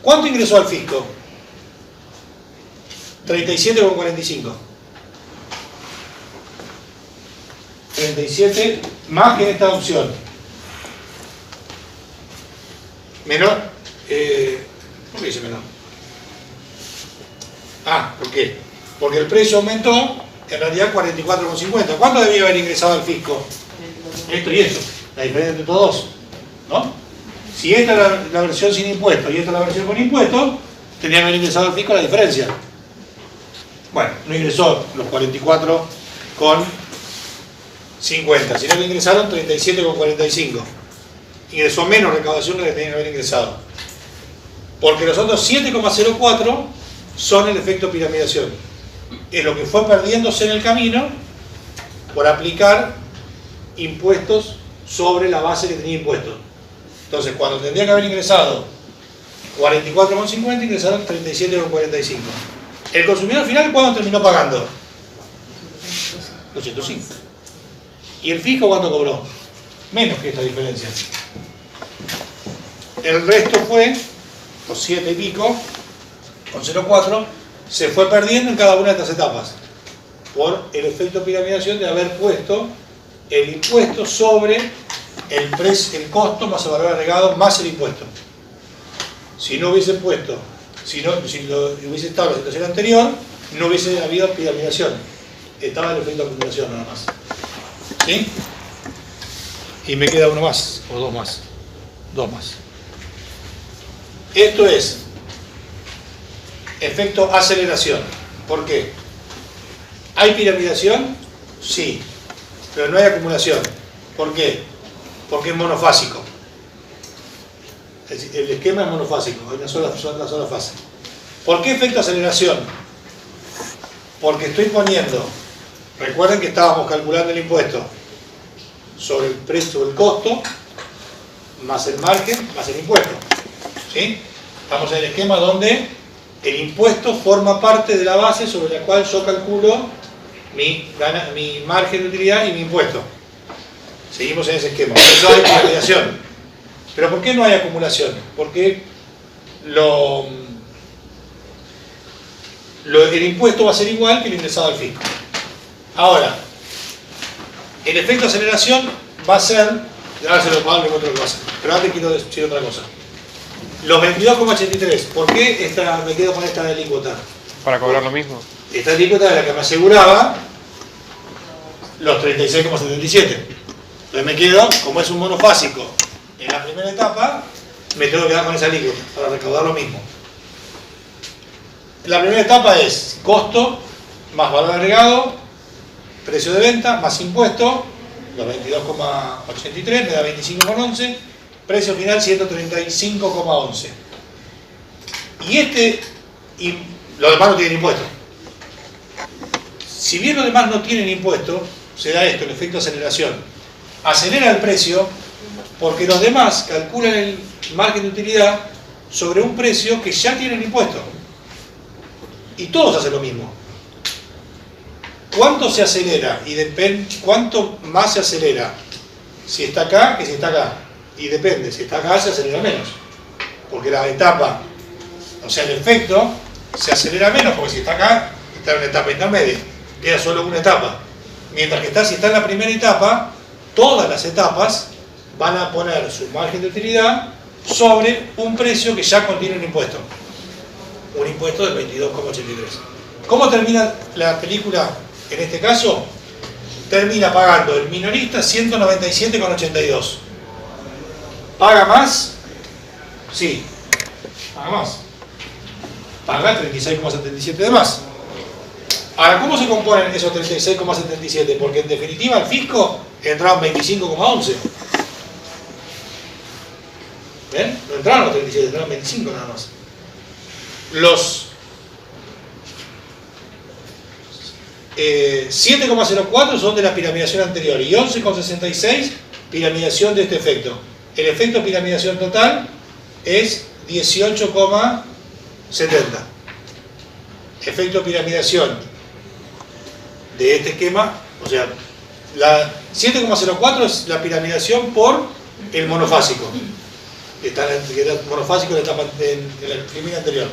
¿Cuánto ingresó al fisco? 37,45. 37 más que en esta opción. Menor. ¿Por qué dice menor? ¿Por qué? Porque el precio aumentó, en realidad 44,50. ¿Cuánto debía haber ingresado al fisco? Esto y esto. La diferencia entre estos dos. ¿No? Si esta es la versión sin impuestos y esta es la versión con impuestos, tendría que haber ingresado al fisco la diferencia. Bueno, no ingresó los 44,50, sino que ingresaron 37,45. Ingresó menos recaudación de la que tenían que haber ingresado. Porque los otros 7,04 son el efecto piramidación. Es lo que fue perdiéndose en el camino por aplicar impuestos sobre la base que tenía impuestos. Entonces, cuando tendría que haber ingresado 44,50, ingresaron 37,45. El consumidor final, ¿cuándo terminó pagando? 205. ¿Y el fisco cuándo cobró? Menos que esta diferencia. el resto fue, los 7 y pico, con 0,4, se fue perdiendo en cada una de estas etapas, por el efecto piramidación de haber puesto el impuesto sobre el costo más el valor agregado más el impuesto. Si no hubiese puesto, si lo hubiese estado en la situación anterior, no hubiese habido piramidación. Estaba el efecto de acumulación nada más. ¿Sí? Y me queda uno más, o dos más. Dos más. Esto es efecto aceleración. ¿Por qué? ¿Hay piramidación? Sí, pero no hay acumulación. ¿Por qué? Porque es monofásico. El esquema es monofásico, hay una sola fase. ¿Por qué efecto aceleración? Porque estoy poniendo, recuerden que estábamos calculando el impuesto sobre el precio del costo, más el margen, más el impuesto. ¿Sí? Estamos en el esquema donde el impuesto forma parte de la base sobre la cual yo calculo mi margen de utilidad y mi impuesto. Seguimos en ese esquema. Por eso hay piramidación. ¿Pero por qué no hay acumulación? Porque el impuesto va a ser igual que el ingresado al fisco. Ahora, el efecto de aceleración va a ser, ahora se lo puedo hablar otra cosa, pero antes quiero decir otra cosa. Los 22,83, ¿por qué me quedo con esta alícuota? Para cobrar lo mismo. Esta alícuota es la que me aseguraba los 36,77. Entonces me quedo, como es un monofásico en la primera etapa, me tengo que quedar con esa alícuota para recaudar lo mismo. La primera etapa es costo más valor agregado, precio de venta más impuesto, los 22,83 me da 25,11, precio final 135,11. Y los demás no tienen impuesto. Si bien los demás no tienen impuesto, se da esto, el efecto de aceleración. Acelera el precio porque los demás calculan el margen de utilidad sobre un precio que ya tienen impuesto. Y todos hacen lo mismo. ¿Cuánto se acelera? Y depende, ¿cuánto más se acelera? Si está acá que si está acá. Y depende, si está acá se acelera menos. Porque la etapa, o sea, el efecto se acelera menos porque si está acá, está en una etapa intermedia. Queda solo una etapa. Mientras que si está en la primera etapa, todas las etapas van a poner su margen de utilidad sobre un precio que ya contiene un impuesto. Un impuesto del 22,83. ¿Cómo termina la película en este caso? Termina pagando el minorista 197,82. ¿Paga más? Sí. Paga más. Paga 36,77 de más. Ahora, ¿cómo se componen esos 36,77? Porque en definitiva al fisco entraron 25,11. ¿Ven? No entraron los 37, entraron 25 nada más. Los 7,04 son de la piramidación anterior y 11,66 piramidación de este efecto. El efecto de piramidación total es 18,70. Efecto de piramidación de este esquema, o sea, la 7,04 es la piramidación por el monofásico, que era monofásico en la etapa de la primera anterior.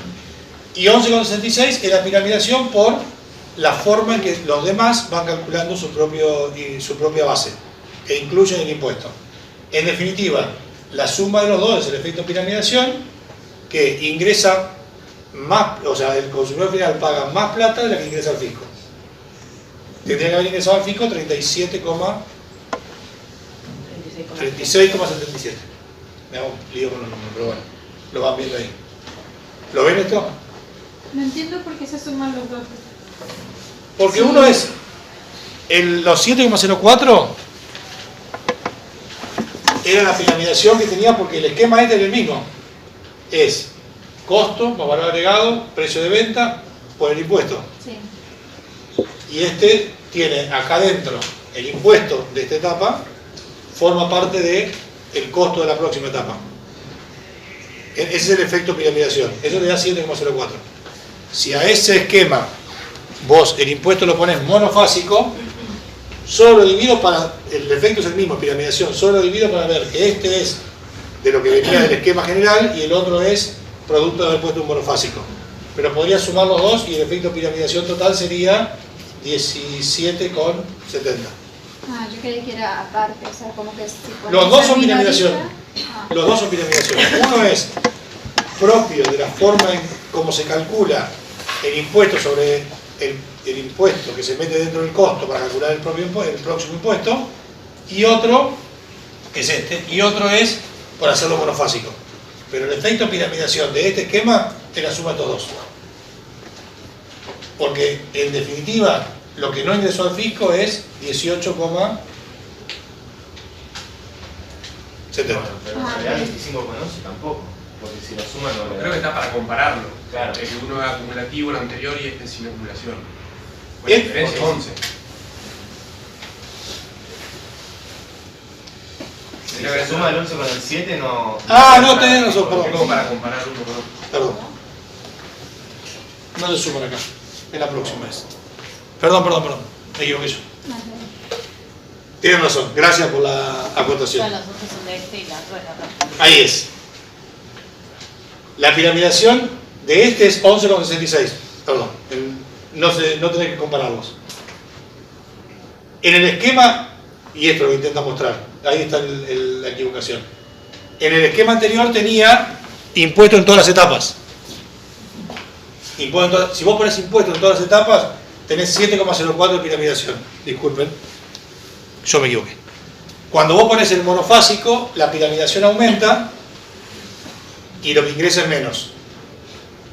Y 11,66 es la piramidación por la forma en que los demás van calculando su propia base, que incluyen el impuesto. En definitiva, la suma de los dos es el efecto de piramidación, que ingresa más, o sea, el consumidor final paga más plata de la que ingresa al fisco. Tendría que haber ingresado al fisco 36,77. Me hago un lío con los números, pero bueno, lo van viendo ahí. ¿Lo ven esto? No entiendo por qué se suman los dos. Porque sí. Uno es los 7,04 era la piramidación que tenía, porque el esquema este era el mismo. Es costo más valor agregado, precio de venta por el impuesto. Sí. Y este tiene acá adentro el impuesto de esta etapa, forma parte del costo de la próxima etapa. Ese es el efecto piramidación. Eso le da 7,04. Si a ese esquema vos el impuesto lo pones monofásico, solo lo divido para, el efecto es el mismo, piramidación, solo lo divido para ver que este es de lo que venía del esquema general y el otro es producto de haber puesto un monofásico. Pero podría sumar los dos y el efecto piramidación total sería 17,70. Ah, yo creí que era aparte, o sea, como que si Los dos son minorista- piramidación. Ah. Los dos son piramidación. Uno es propio de la forma en cómo se calcula el impuesto sobre el impuesto que se mete dentro del costo para calcular el próximo impuesto, y otro es este, y otro es por hacerlo monofásico. Pero el efecto piramidación de este esquema es la suma de estos dos. Porque en definitiva lo que no ingresó al fisco es 18,70. Bueno, pero en realidad 25,11 tampoco, porque si lo suman no le da. Creo que está para compararlo. Claro. De que uno es acumulativo, el anterior, y este sin acumulación. ¿Eh? La diferencia es 11. Si se suma el 11 con el 7 no... Ah, no, tenés razón, Es perdón. como para comparar uno con otro. Perdón. No se suman acá. En la próxima vez. Perdón. Me equivoqué yo. Tienen razón. Gracias por la acotación. Son los otros son de este y la otra es de acá. Ahí es. La piramidación de este es 11,66. Perdón. No tenés que compararlos. En el esquema, y esto lo intenta mostrar, ahí está la equivocación. En el esquema anterior tenía impuesto en todas las etapas. Si vos pones impuesto en todas las etapas, tenés 7,04 de piramidación. Disculpen, yo me equivoqué. Cuando vos pones el monofásico, la piramidación aumenta y lo que ingresa es menos.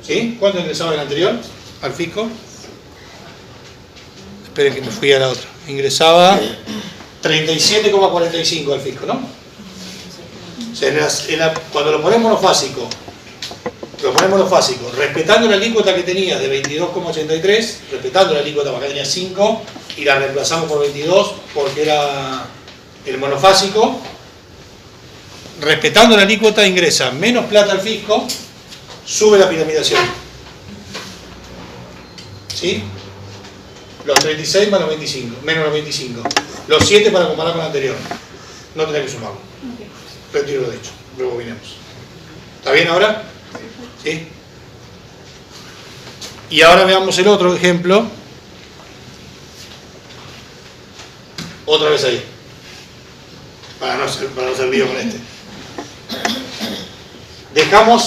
¿Sí? ¿Cuánto ingresaba en el anterior? Al fisco. Esperen que me fui a la otra. Ingresaba 37,45 al fisco, ¿no? O sea, cuando lo ponemos monofásico, respetando la alícuota que tenía de 22,83, respetando la alícuota, acá tenía 5, y la reemplazamos por 22 porque era el monofásico, respetando la alícuota ingresa menos plata al fisco, sube la piramidación. ¿Sí? Los 36 más los 25, menos los 25. Los 7 para comparar con el anterior. No tenés que sumarlo. Retiro lo dicho, rebobinemos. ¿Está bien ahora? ¿Sí? Y ahora veamos el otro ejemplo. Otra vez ahí. Para no hacer lío con este. Dejamos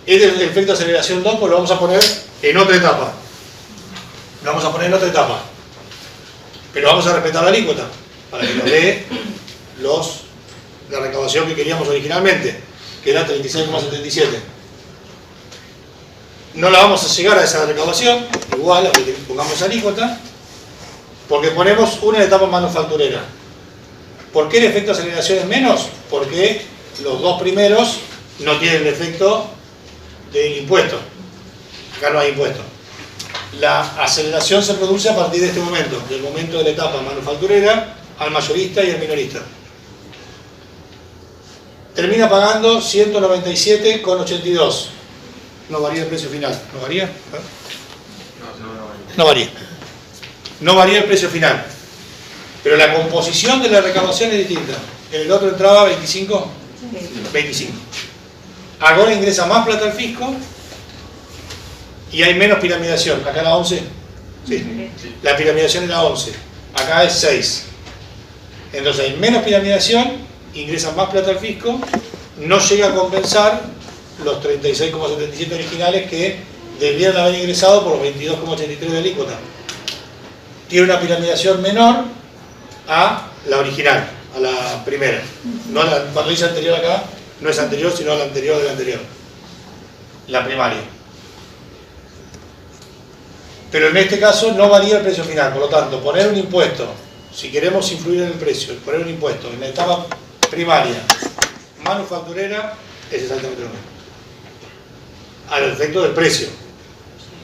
este efecto de aceleración 2, pues lo vamos a poner en otra etapa. Lo vamos a poner en otra etapa. Pero vamos a respetar la alícuota para que nos dé la recaudación que queríamos originalmente, que era 36,77. No la vamos a llegar a esa recaudación, igual, aunque pongamos alícuota, porque ponemos una etapa manufacturera. ¿Por qué el efecto de aceleración es menos? Porque los dos primeros no tienen el efecto del impuesto. Acá no hay impuesto. La aceleración se produce a partir de este momento, del momento de la etapa manufacturera al mayorista y al minorista. Termina pagando 197,82. No varía el precio final. ¿No varía? No varía. No varía el precio final. Pero la composición de la recaudación es distinta. En el otro entraba 25. 25. Ahora ingresa más plata al fisco y hay menos piramidación. Acá era 11. Sí. La piramidación era 11. Acá es 6. Entonces hay menos piramidación, ingresa más plata al fisco, no llega a compensar los 36,77 originales que debieran haber ingresado por los 22,83 de alícuota. Tiene una piramidación menor a la original, a la primera. No cuando dice anterior acá, no es anterior, sino la anterior de la anterior. La primaria. Pero en este caso no varía el precio final, por lo tanto, poner un impuesto, si queremos influir en el precio, poner un impuesto en la etapa primaria, manufacturera, es exactamente lo mismo. Al efecto del precio.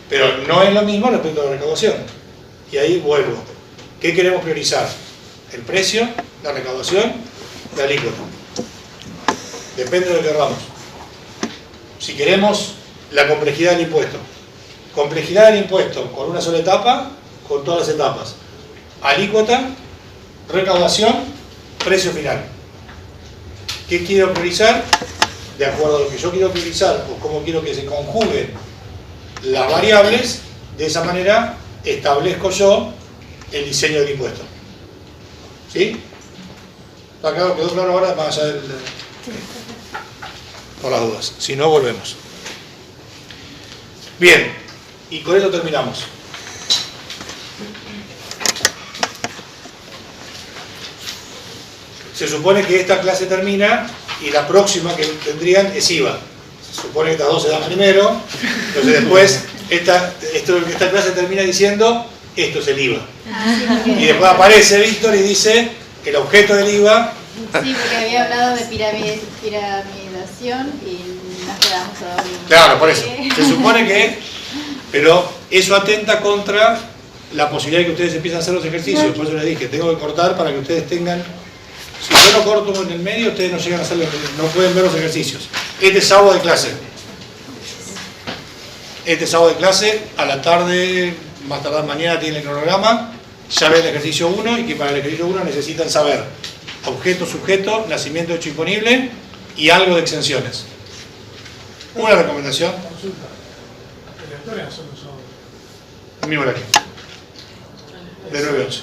Pero no es lo mismo respecto a la recaudación. Y ahí vuelvo. ¿Qué queremos priorizar? El precio, la recaudación, la alícuota. Depende de lo que queramos. Si queremos la complejidad del impuesto. Complejidad del impuesto con una sola etapa, con todas las etapas. Alícuota, recaudación, precio final. ¿Qué quiero priorizar? De acuerdo a lo que yo quiero priorizar o cómo quiero que se conjuguen las variables, de esa manera establezco yo el diseño del impuesto. ¿Sí? ¿Está claro? ¿Quedó claro ahora? Más allá del... por las dudas. Si no, volvemos. Bien, y con esto terminamos. Se supone que esta clase termina y la próxima que tendrían es IVA. Se supone que estas dos se dan primero, entonces después esta clase termina diciendo esto es el IVA. Y después aparece Víctor y dice el objeto del IVA. Sí, porque había hablado de piramidación y nos quedamos todavía. Claro, por eso. Se supone que, pero eso atenta contra la posibilidad de que ustedes empiecen a hacer los ejercicios. Por eso les dije, tengo que cortar para que ustedes tengan... Si yo lo corto en el medio, ustedes no llegan a hacer, no pueden ver los ejercicios. Este es sábado de clase. Este sábado de clase, a la tarde, más tardar mañana tienen el cronograma, ya ven el ejercicio 1 y que para el ejercicio 1 necesitan saber objeto, sujeto, nacimiento hecho imponible y algo de exenciones. Una recomendación. El mismo horario. De 9 a 11.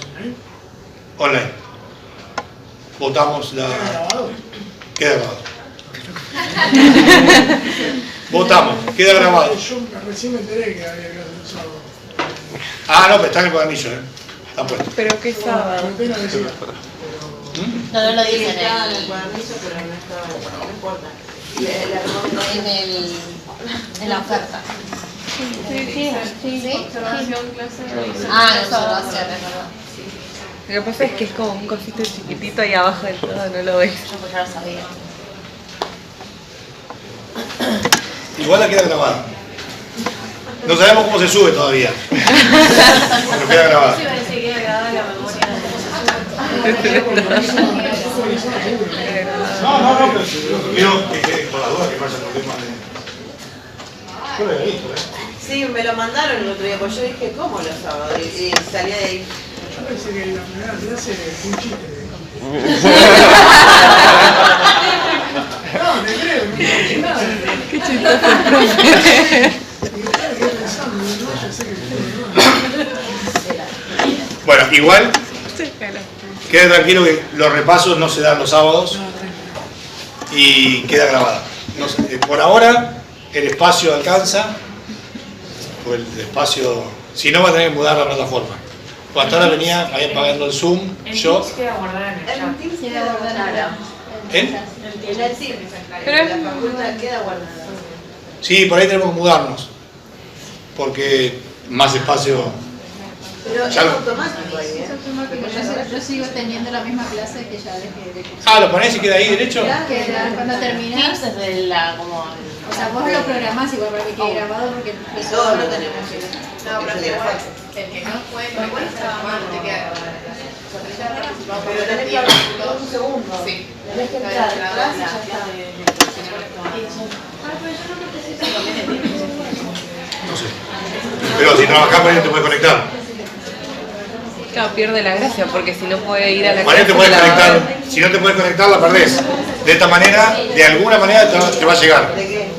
Online. Votamos la... Queda grabado. Votamos, queda grabado. Yo recién me enteré que había que hacer un sábado. Ah, no, pero está en el cuadernillo, Está puesto. Pero qué sábado. No lo Sí, dicen estaba en el cuadernicio, pero no estaba, no importa. en la oferta. Sí. Observación, clase. Ah, no, observación, es verdad. Lo que pasa es que es como un cosito chiquitito ahí abajo del todo, no lo ves. Yo pues ya lo sabía. Igual la queda grabada. No sabemos cómo se sube todavía. Pero queda grabada. Sí, parece que queda grabada la memoria. No, pero quiero que quede por la duda que vaya por temas de... Yo lo había visto, Sí, me lo mandaron el otro día, pues yo dije, ¿cómo los sábados? Y salía de ahí. Yo pensé que la primera clase fue un chiste. No, te creo, no. Qué chistoso el profe. Bueno, igual, quede tranquilo que los repasos no se dan los sábados y queda grabada. No sé, por ahora el espacio alcanza, o el espacio, si no va a tener que mudar la plataforma. Hasta ahora venía pagando el Zoom, yo. Queda guardada en el chat. Queda guardada. ¿Eh? En el CIR, Pero la facultad queda guardada. Sí, por ahí tenemos que mudarnos, porque más espacio. Pero es Ya lo- automático ahí, Es automático. Yo sigo teniendo la misma clase que ya dejé de cursar. Ah, ¿lo ponés y queda ahí derecho? Que cuando terminás, Teams es de la como... o sea, vos lo programás igual para que quede grabado porque... Todos lo tenemos. No, pero Eso que le igual, falta. el que no puede participar no te queda grabada. Pero tenés que hablar un segundo. Sí. Tenés que entrar a la clase y ya está. No sé. Pero si trabajás con él te puedes conectar. Claro, pierde la gracia, porque si no puede ir a la Con él te clase, puedes la va a conectar. ver. Si no te puedes conectar, la perdés. De esta manera, de alguna manera te va a llegar. ¿De qué?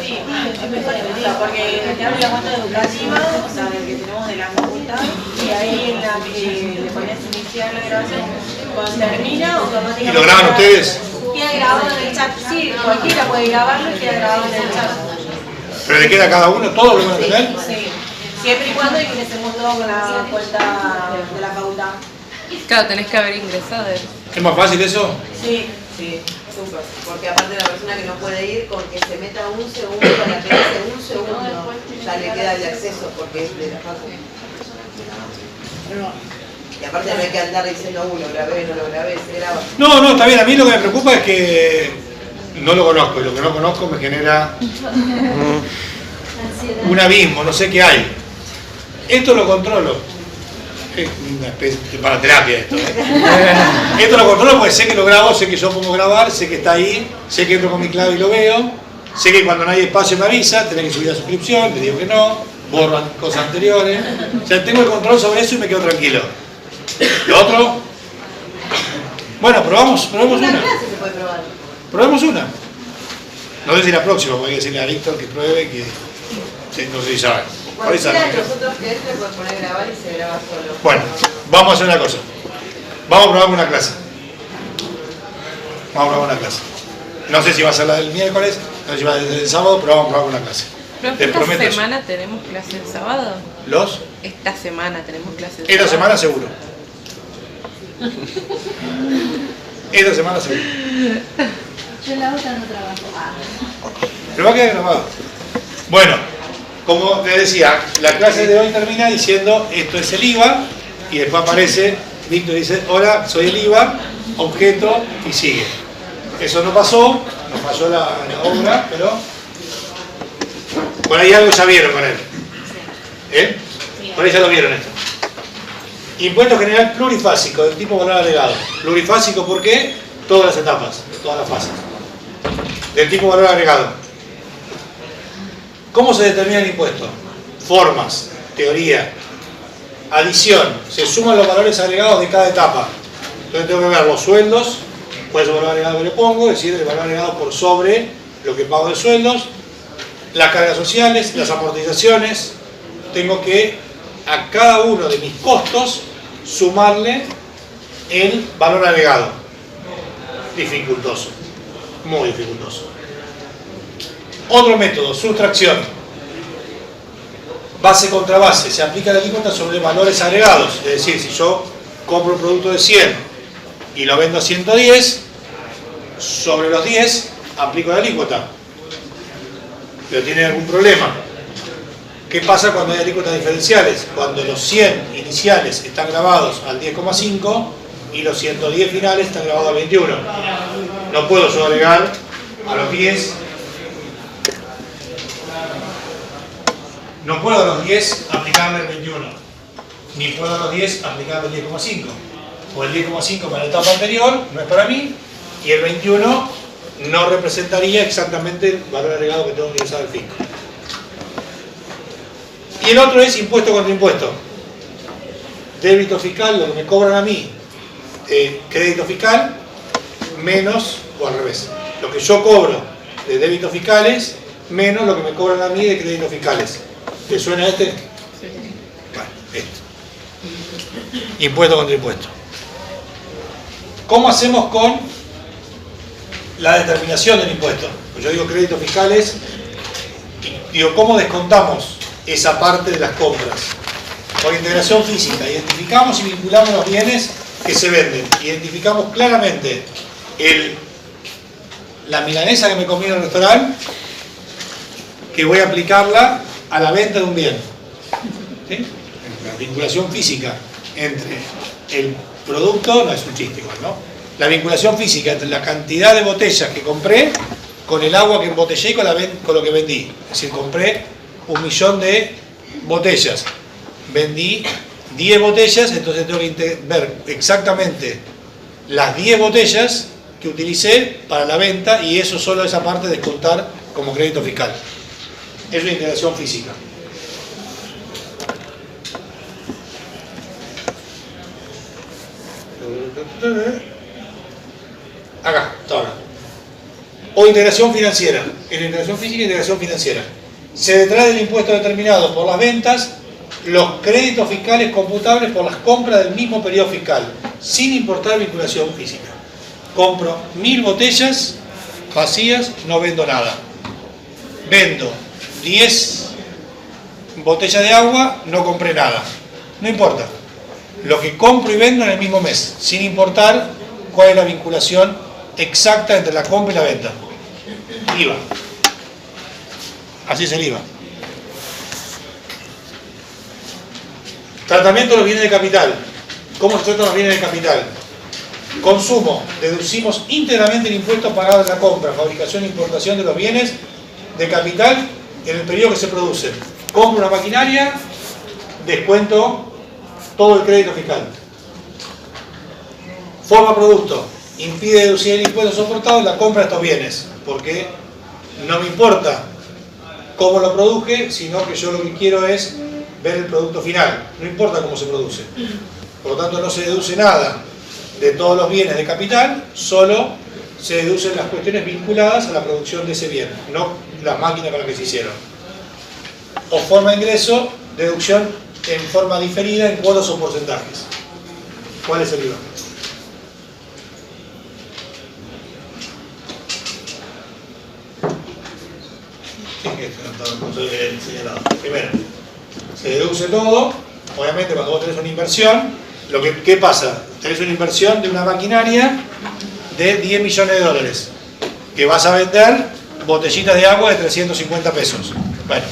Sí, es mejor que diga, porque te abre la cuenta educativa, o sea, el que tenemos de la facultad, y ahí en la que le pones iniciar la grabación, cuando termina, automáticamente... ¿Y lo graban ustedes? Queda grabado en el chat, sí, cualquiera puede grabarlo y queda grabado en el chat. ¿Pero le queda a cada uno? ¿Todo lo van a tener? Sí, siempre y cuando ingresemos todo con la cuenta de la facultad. Claro, tenés que haber ingresado. ¿Es más fácil eso? Sí. Sí, súper. Porque aparte la persona que no puede ir, con que se meta un segundo para que hace un segundo, ya le queda el acceso porque es de la facultad. Y aparte no hay que andar diciendo, lo grabé, no lo grabé, se graba. No, está bien. A mí lo que me preocupa es que no lo conozco. Y lo que no conozco me genera un abismo, no sé qué hay. Esto lo controlo. Es una especie para terapia esto. Esto lo controlo porque sé que lo grabo, sé que yo pongo grabar, sé que está ahí, sé que entro con mi clave y lo veo, sé que cuando no hay espacio me avisa, tenés que subir la suscripción, le digo que no, borro cosas anteriores. O sea, tengo el control sobre eso y me quedo tranquilo. Lo otro, Bueno, probamos Una una. clase se puede probar. Probemos una. No sé si la próxima, porque hay que decirle a Víctor que pruebe, que sí, no sé si sabe. Cualquiera de nosotros que entre puede poner grabar y se graba solo. Bueno, vamos a hacer una cosa. Vamos a probar una clase. Vamos a probar una clase. No sé si va a ser la del miércoles, no sé si va a ser del sábado, pero vamos a probar una clase. Profe, Te prometo ¿esta eso. semana tenemos clase el sábado? ¿Los? Esta semana tenemos clase el Esta sábado. semana seguro. Esta semana seguro. Yo la otra no trabajo. Pero va a quedar grabado. Bueno, como les decía, la clase de hoy termina diciendo esto es el IVA y después aparece, Víctor dice, hola, soy el IVA, objeto y sigue. Eso no pasó, nos falló la obra, pero por ahí algo ya vieron con él. ¿Eh? Por ahí ya lo vieron esto. Impuesto general plurifásico, del tipo valor agregado. Plurifásico, ¿por qué? Todas las etapas, todas las fases. Del tipo valor agregado. ¿Cómo se determina el impuesto? Formas, teoría, adición. Se suman los valores agregados de cada etapa. Entonces tengo que ver los sueldos, cuál es el valor agregado que le pongo, es decir, el valor agregado por sobre lo que pago de sueldos, las cargas sociales, las amortizaciones. Tengo que a cada uno de mis costos sumarle el valor agregado. Dificultoso, muy dificultoso. Otro método, sustracción. Base contra base, se aplica la alícuota sobre valores agregados, es decir, si yo compro un producto de 100 y lo vendo a 110, sobre los 10 aplico la alícuota. Pero tiene algún problema. ¿Qué pasa cuando hay alícuotas diferenciales? Cuando los 100 iniciales están grabados al 10,5 y los 110 finales están grabados al 21. No puedo yo agregar a los 10. No puedo a los 10 aplicarle el 21. Ni puedo a los 10 aplicarle el 10,5. O el 10,5 para la etapa anterior no es para mí. Y el 21 no representaría exactamente el valor agregado que tengo que ingresar al fisco. Y el otro es impuesto contra impuesto. Débito fiscal, lo que me cobran a mí, crédito fiscal, menos, o al revés, lo que yo cobro de débitos fiscales, menos lo que me cobran a mí de créditos fiscales. ¿Te suena este? Bueno, esto. Impuesto contra impuesto. ¿Cómo hacemos con la determinación del impuesto? Pues yo digo créditos fiscales, y digo, ¿cómo descontamos esa parte de las compras? Por integración física, identificamos y vinculamos los bienes que se venden. Identificamos claramente la milanesa que me comí en el restaurante, que voy a aplicarla a la venta de un bien. ¿Sí? La vinculación física entre el producto, no es un chiste igual, ¿no? La vinculación física entre la cantidad de botellas que compré con el agua que embotellé y con lo que vendí. Es decir, compré 1.000.000 de botellas, vendí 10 botellas, entonces tengo que ver exactamente las 10 botellas que utilicé para la venta y eso solo esa parte descontar como crédito fiscal. Es una integración física. Acá, está ahora. O integración financiera. En la integración física e integración financiera. Se detrae del impuesto determinado por las ventas los créditos fiscales computables por las compras del mismo periodo fiscal, sin importar vinculación física. Compro 1000 botellas vacías, no vendo nada. Vendo 10 botellas de agua, no compré nada. No importa. Lo que compro y vendo en el mismo mes, sin importar cuál es la vinculación exacta entre la compra y la venta. IVA. Así es el IVA. Tratamiento de los bienes de capital. ¿Cómo se tratan los bienes de capital? Consumo. Deducimos íntegramente el impuesto pagado en la compra, fabricación e importación de los bienes de capital en el periodo que se produce. Compro una maquinaria, descuento todo el crédito fiscal. Forma producto. Impide deducir el impuesto soportado en la compra de estos bienes, porque no me importa cómo lo produje, sino que yo lo que quiero es ver el producto final. No importa cómo se produce. Por lo tanto, no se deduce nada de todos los bienes de capital, solo se deducen las cuestiones vinculadas a la producción de ese bien, no las máquinas con las que se hicieron. O forma de ingreso, deducción en forma diferida en cuotas o porcentajes. ¿Cuál es el IVA? Sí, que no soy el señalado. Primero, se deduce todo. Obviamente, cuando vos tenés una inversión, ¿qué pasa? Tenés una inversión de una maquinaria de 10 millones de dólares que vas a vender botellitas de agua de 350 pesos. Bueno,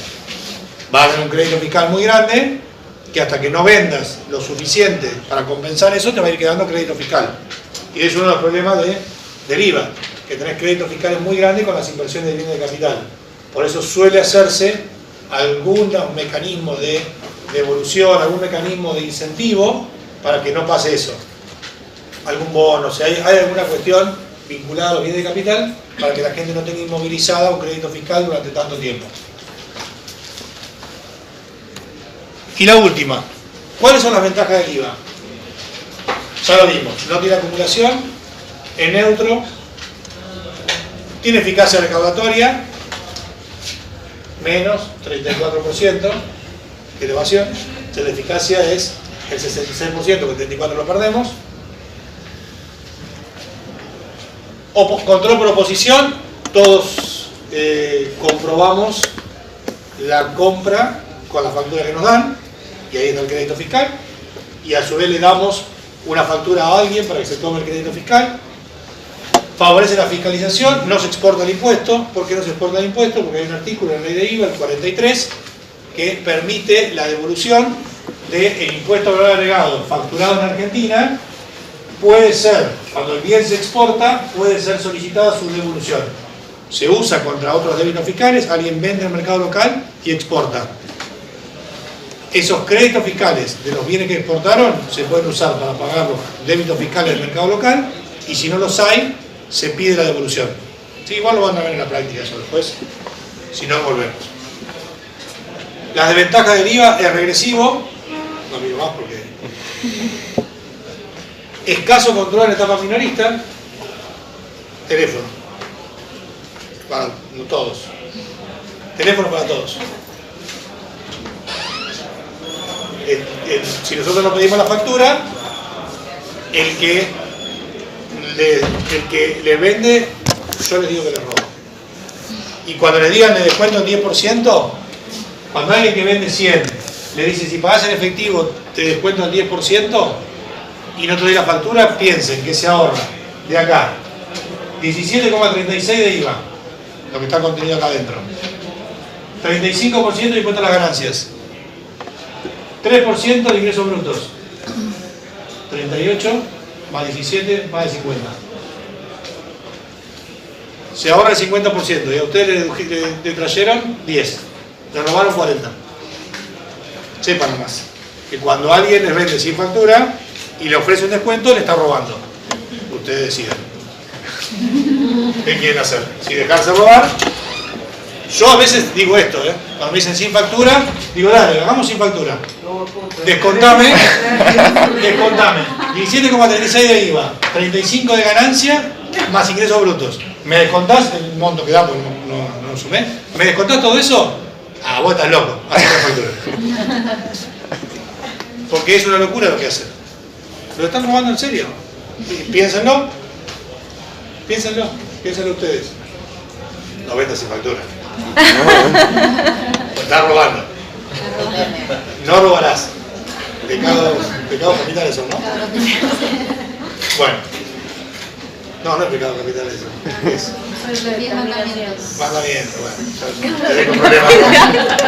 vas a tener un crédito fiscal muy grande que hasta que no vendas lo suficiente para compensar eso te va a ir quedando crédito fiscal. Y es uno de los problemas del IVA, que tenés créditos fiscales muy grandes con las inversiones de bienes de capital. Por eso suele hacerse algún mecanismo de devolución, algún mecanismo de incentivo para que no pase eso. Algún bono, o sea, hay alguna cuestión vinculada a los bienes de capital para que la gente no tenga inmovilizada un crédito fiscal durante tanto tiempo. Y la última, ¿cuáles son las ventajas del IVA? Ya lo vimos, no tiene acumulación, es neutro, tiene eficacia recaudatoria, menos 34% de elevación, o sea, la eficacia es el 66%, que el 34% lo perdemos. Control por oposición, todos comprobamos la compra con la factura que nos dan, y ahí está el crédito fiscal, y a su vez le damos una factura a alguien para que se tome el crédito fiscal. Favorece la fiscalización, no se exporta el impuesto. ¿Por qué no se exporta el impuesto? Porque hay un artículo en la ley de IVA, el 43, que permite la devolución del impuesto al valor agregado facturado en Argentina. Puede ser, cuando el bien se exporta, puede ser solicitada su devolución. Se usa contra otros débitos fiscales, alguien vende en el mercado local y exporta. Esos créditos fiscales de los bienes que exportaron se pueden usar para pagar los débitos fiscales del mercado local, y si no los hay, se pide la devolución. Sí, igual lo van a ver en la práctica eso después, si no volvemos. Las desventajas del IVA es regresivo, no miro más porque... Escaso control en etapa minorista, teléfono, para no todos, teléfono para todos. Si nosotros no pedimos la factura, el que le vende, yo les digo que le robo. Y cuando le digan le descuento el 10%, cuando alguien que vende 100 le dice si pagas en efectivo te descuento el 10%, y no te doy la factura, piensen que se ahorra de acá 17,36 de IVA, lo que está contenido acá adentro, 35% de impuesto a las ganancias, 3% de ingresos brutos, 38 más 17 más de 50. Se ahorra el 50%, y a ustedes le trajeron 10, le robaron 40. Sepan nomás que cuando alguien les vende sin factura y le ofrece un descuento, le está robando. Ustedes deciden. ¿Qué quieren hacer? Si dejarse robar. Yo a veces digo esto, cuando me dicen sin factura, digo dale, hagamos sin factura. Descontame 17,36 de IVA, 35 de ganancia, más ingresos brutos. ¿Me descontás el monto que da? Porque no lo sumé. ¿Me descontás todo eso? Ah, vos estás loco, haz la factura. Porque es una locura lo que hacen. ¿Lo están robando en serio? Piénsenlo. Piénsenlo ustedes. No vendas sin factura. Lo estás robando. No robarás. Pecados capitales son, ¿no? Bueno. No es pecado capital eso. ¿Qué es? Mandamientos. Bueno.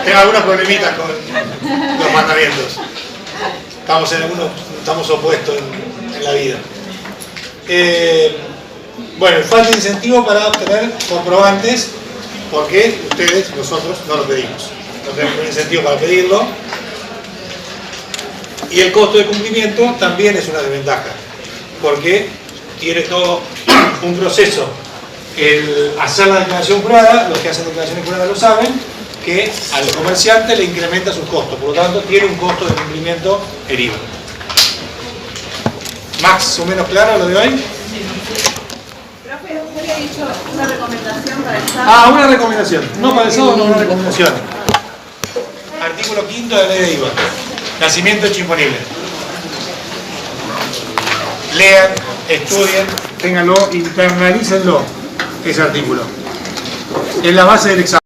Tengo algunos problemitas con los mandamientos. Estamos opuestos en la vida. Bueno, falta incentivo para obtener comprobantes porque nosotros no lo pedimos. No tenemos un incentivo para pedirlo. Y el costo de cumplimiento también es una desventaja, porque tiene todo un proceso. El hacer la declaración jurada, los que hacen declaraciones juradas lo saben, que al comerciante le incrementa sus costos, por lo tanto tiene un costo de cumplimiento el IVA. ¿Más o menos claro lo de hoy? Profe, usted le ha dicho una recomendación para el sábado. Ah, una recomendación. No para el sábado, no, una recomendación. Artículo 5º de la ley de IVA. Nacimiento hecho imponible. Lean, estudien, ténganlo, internalícenlo, ese artículo. Es la base del examen.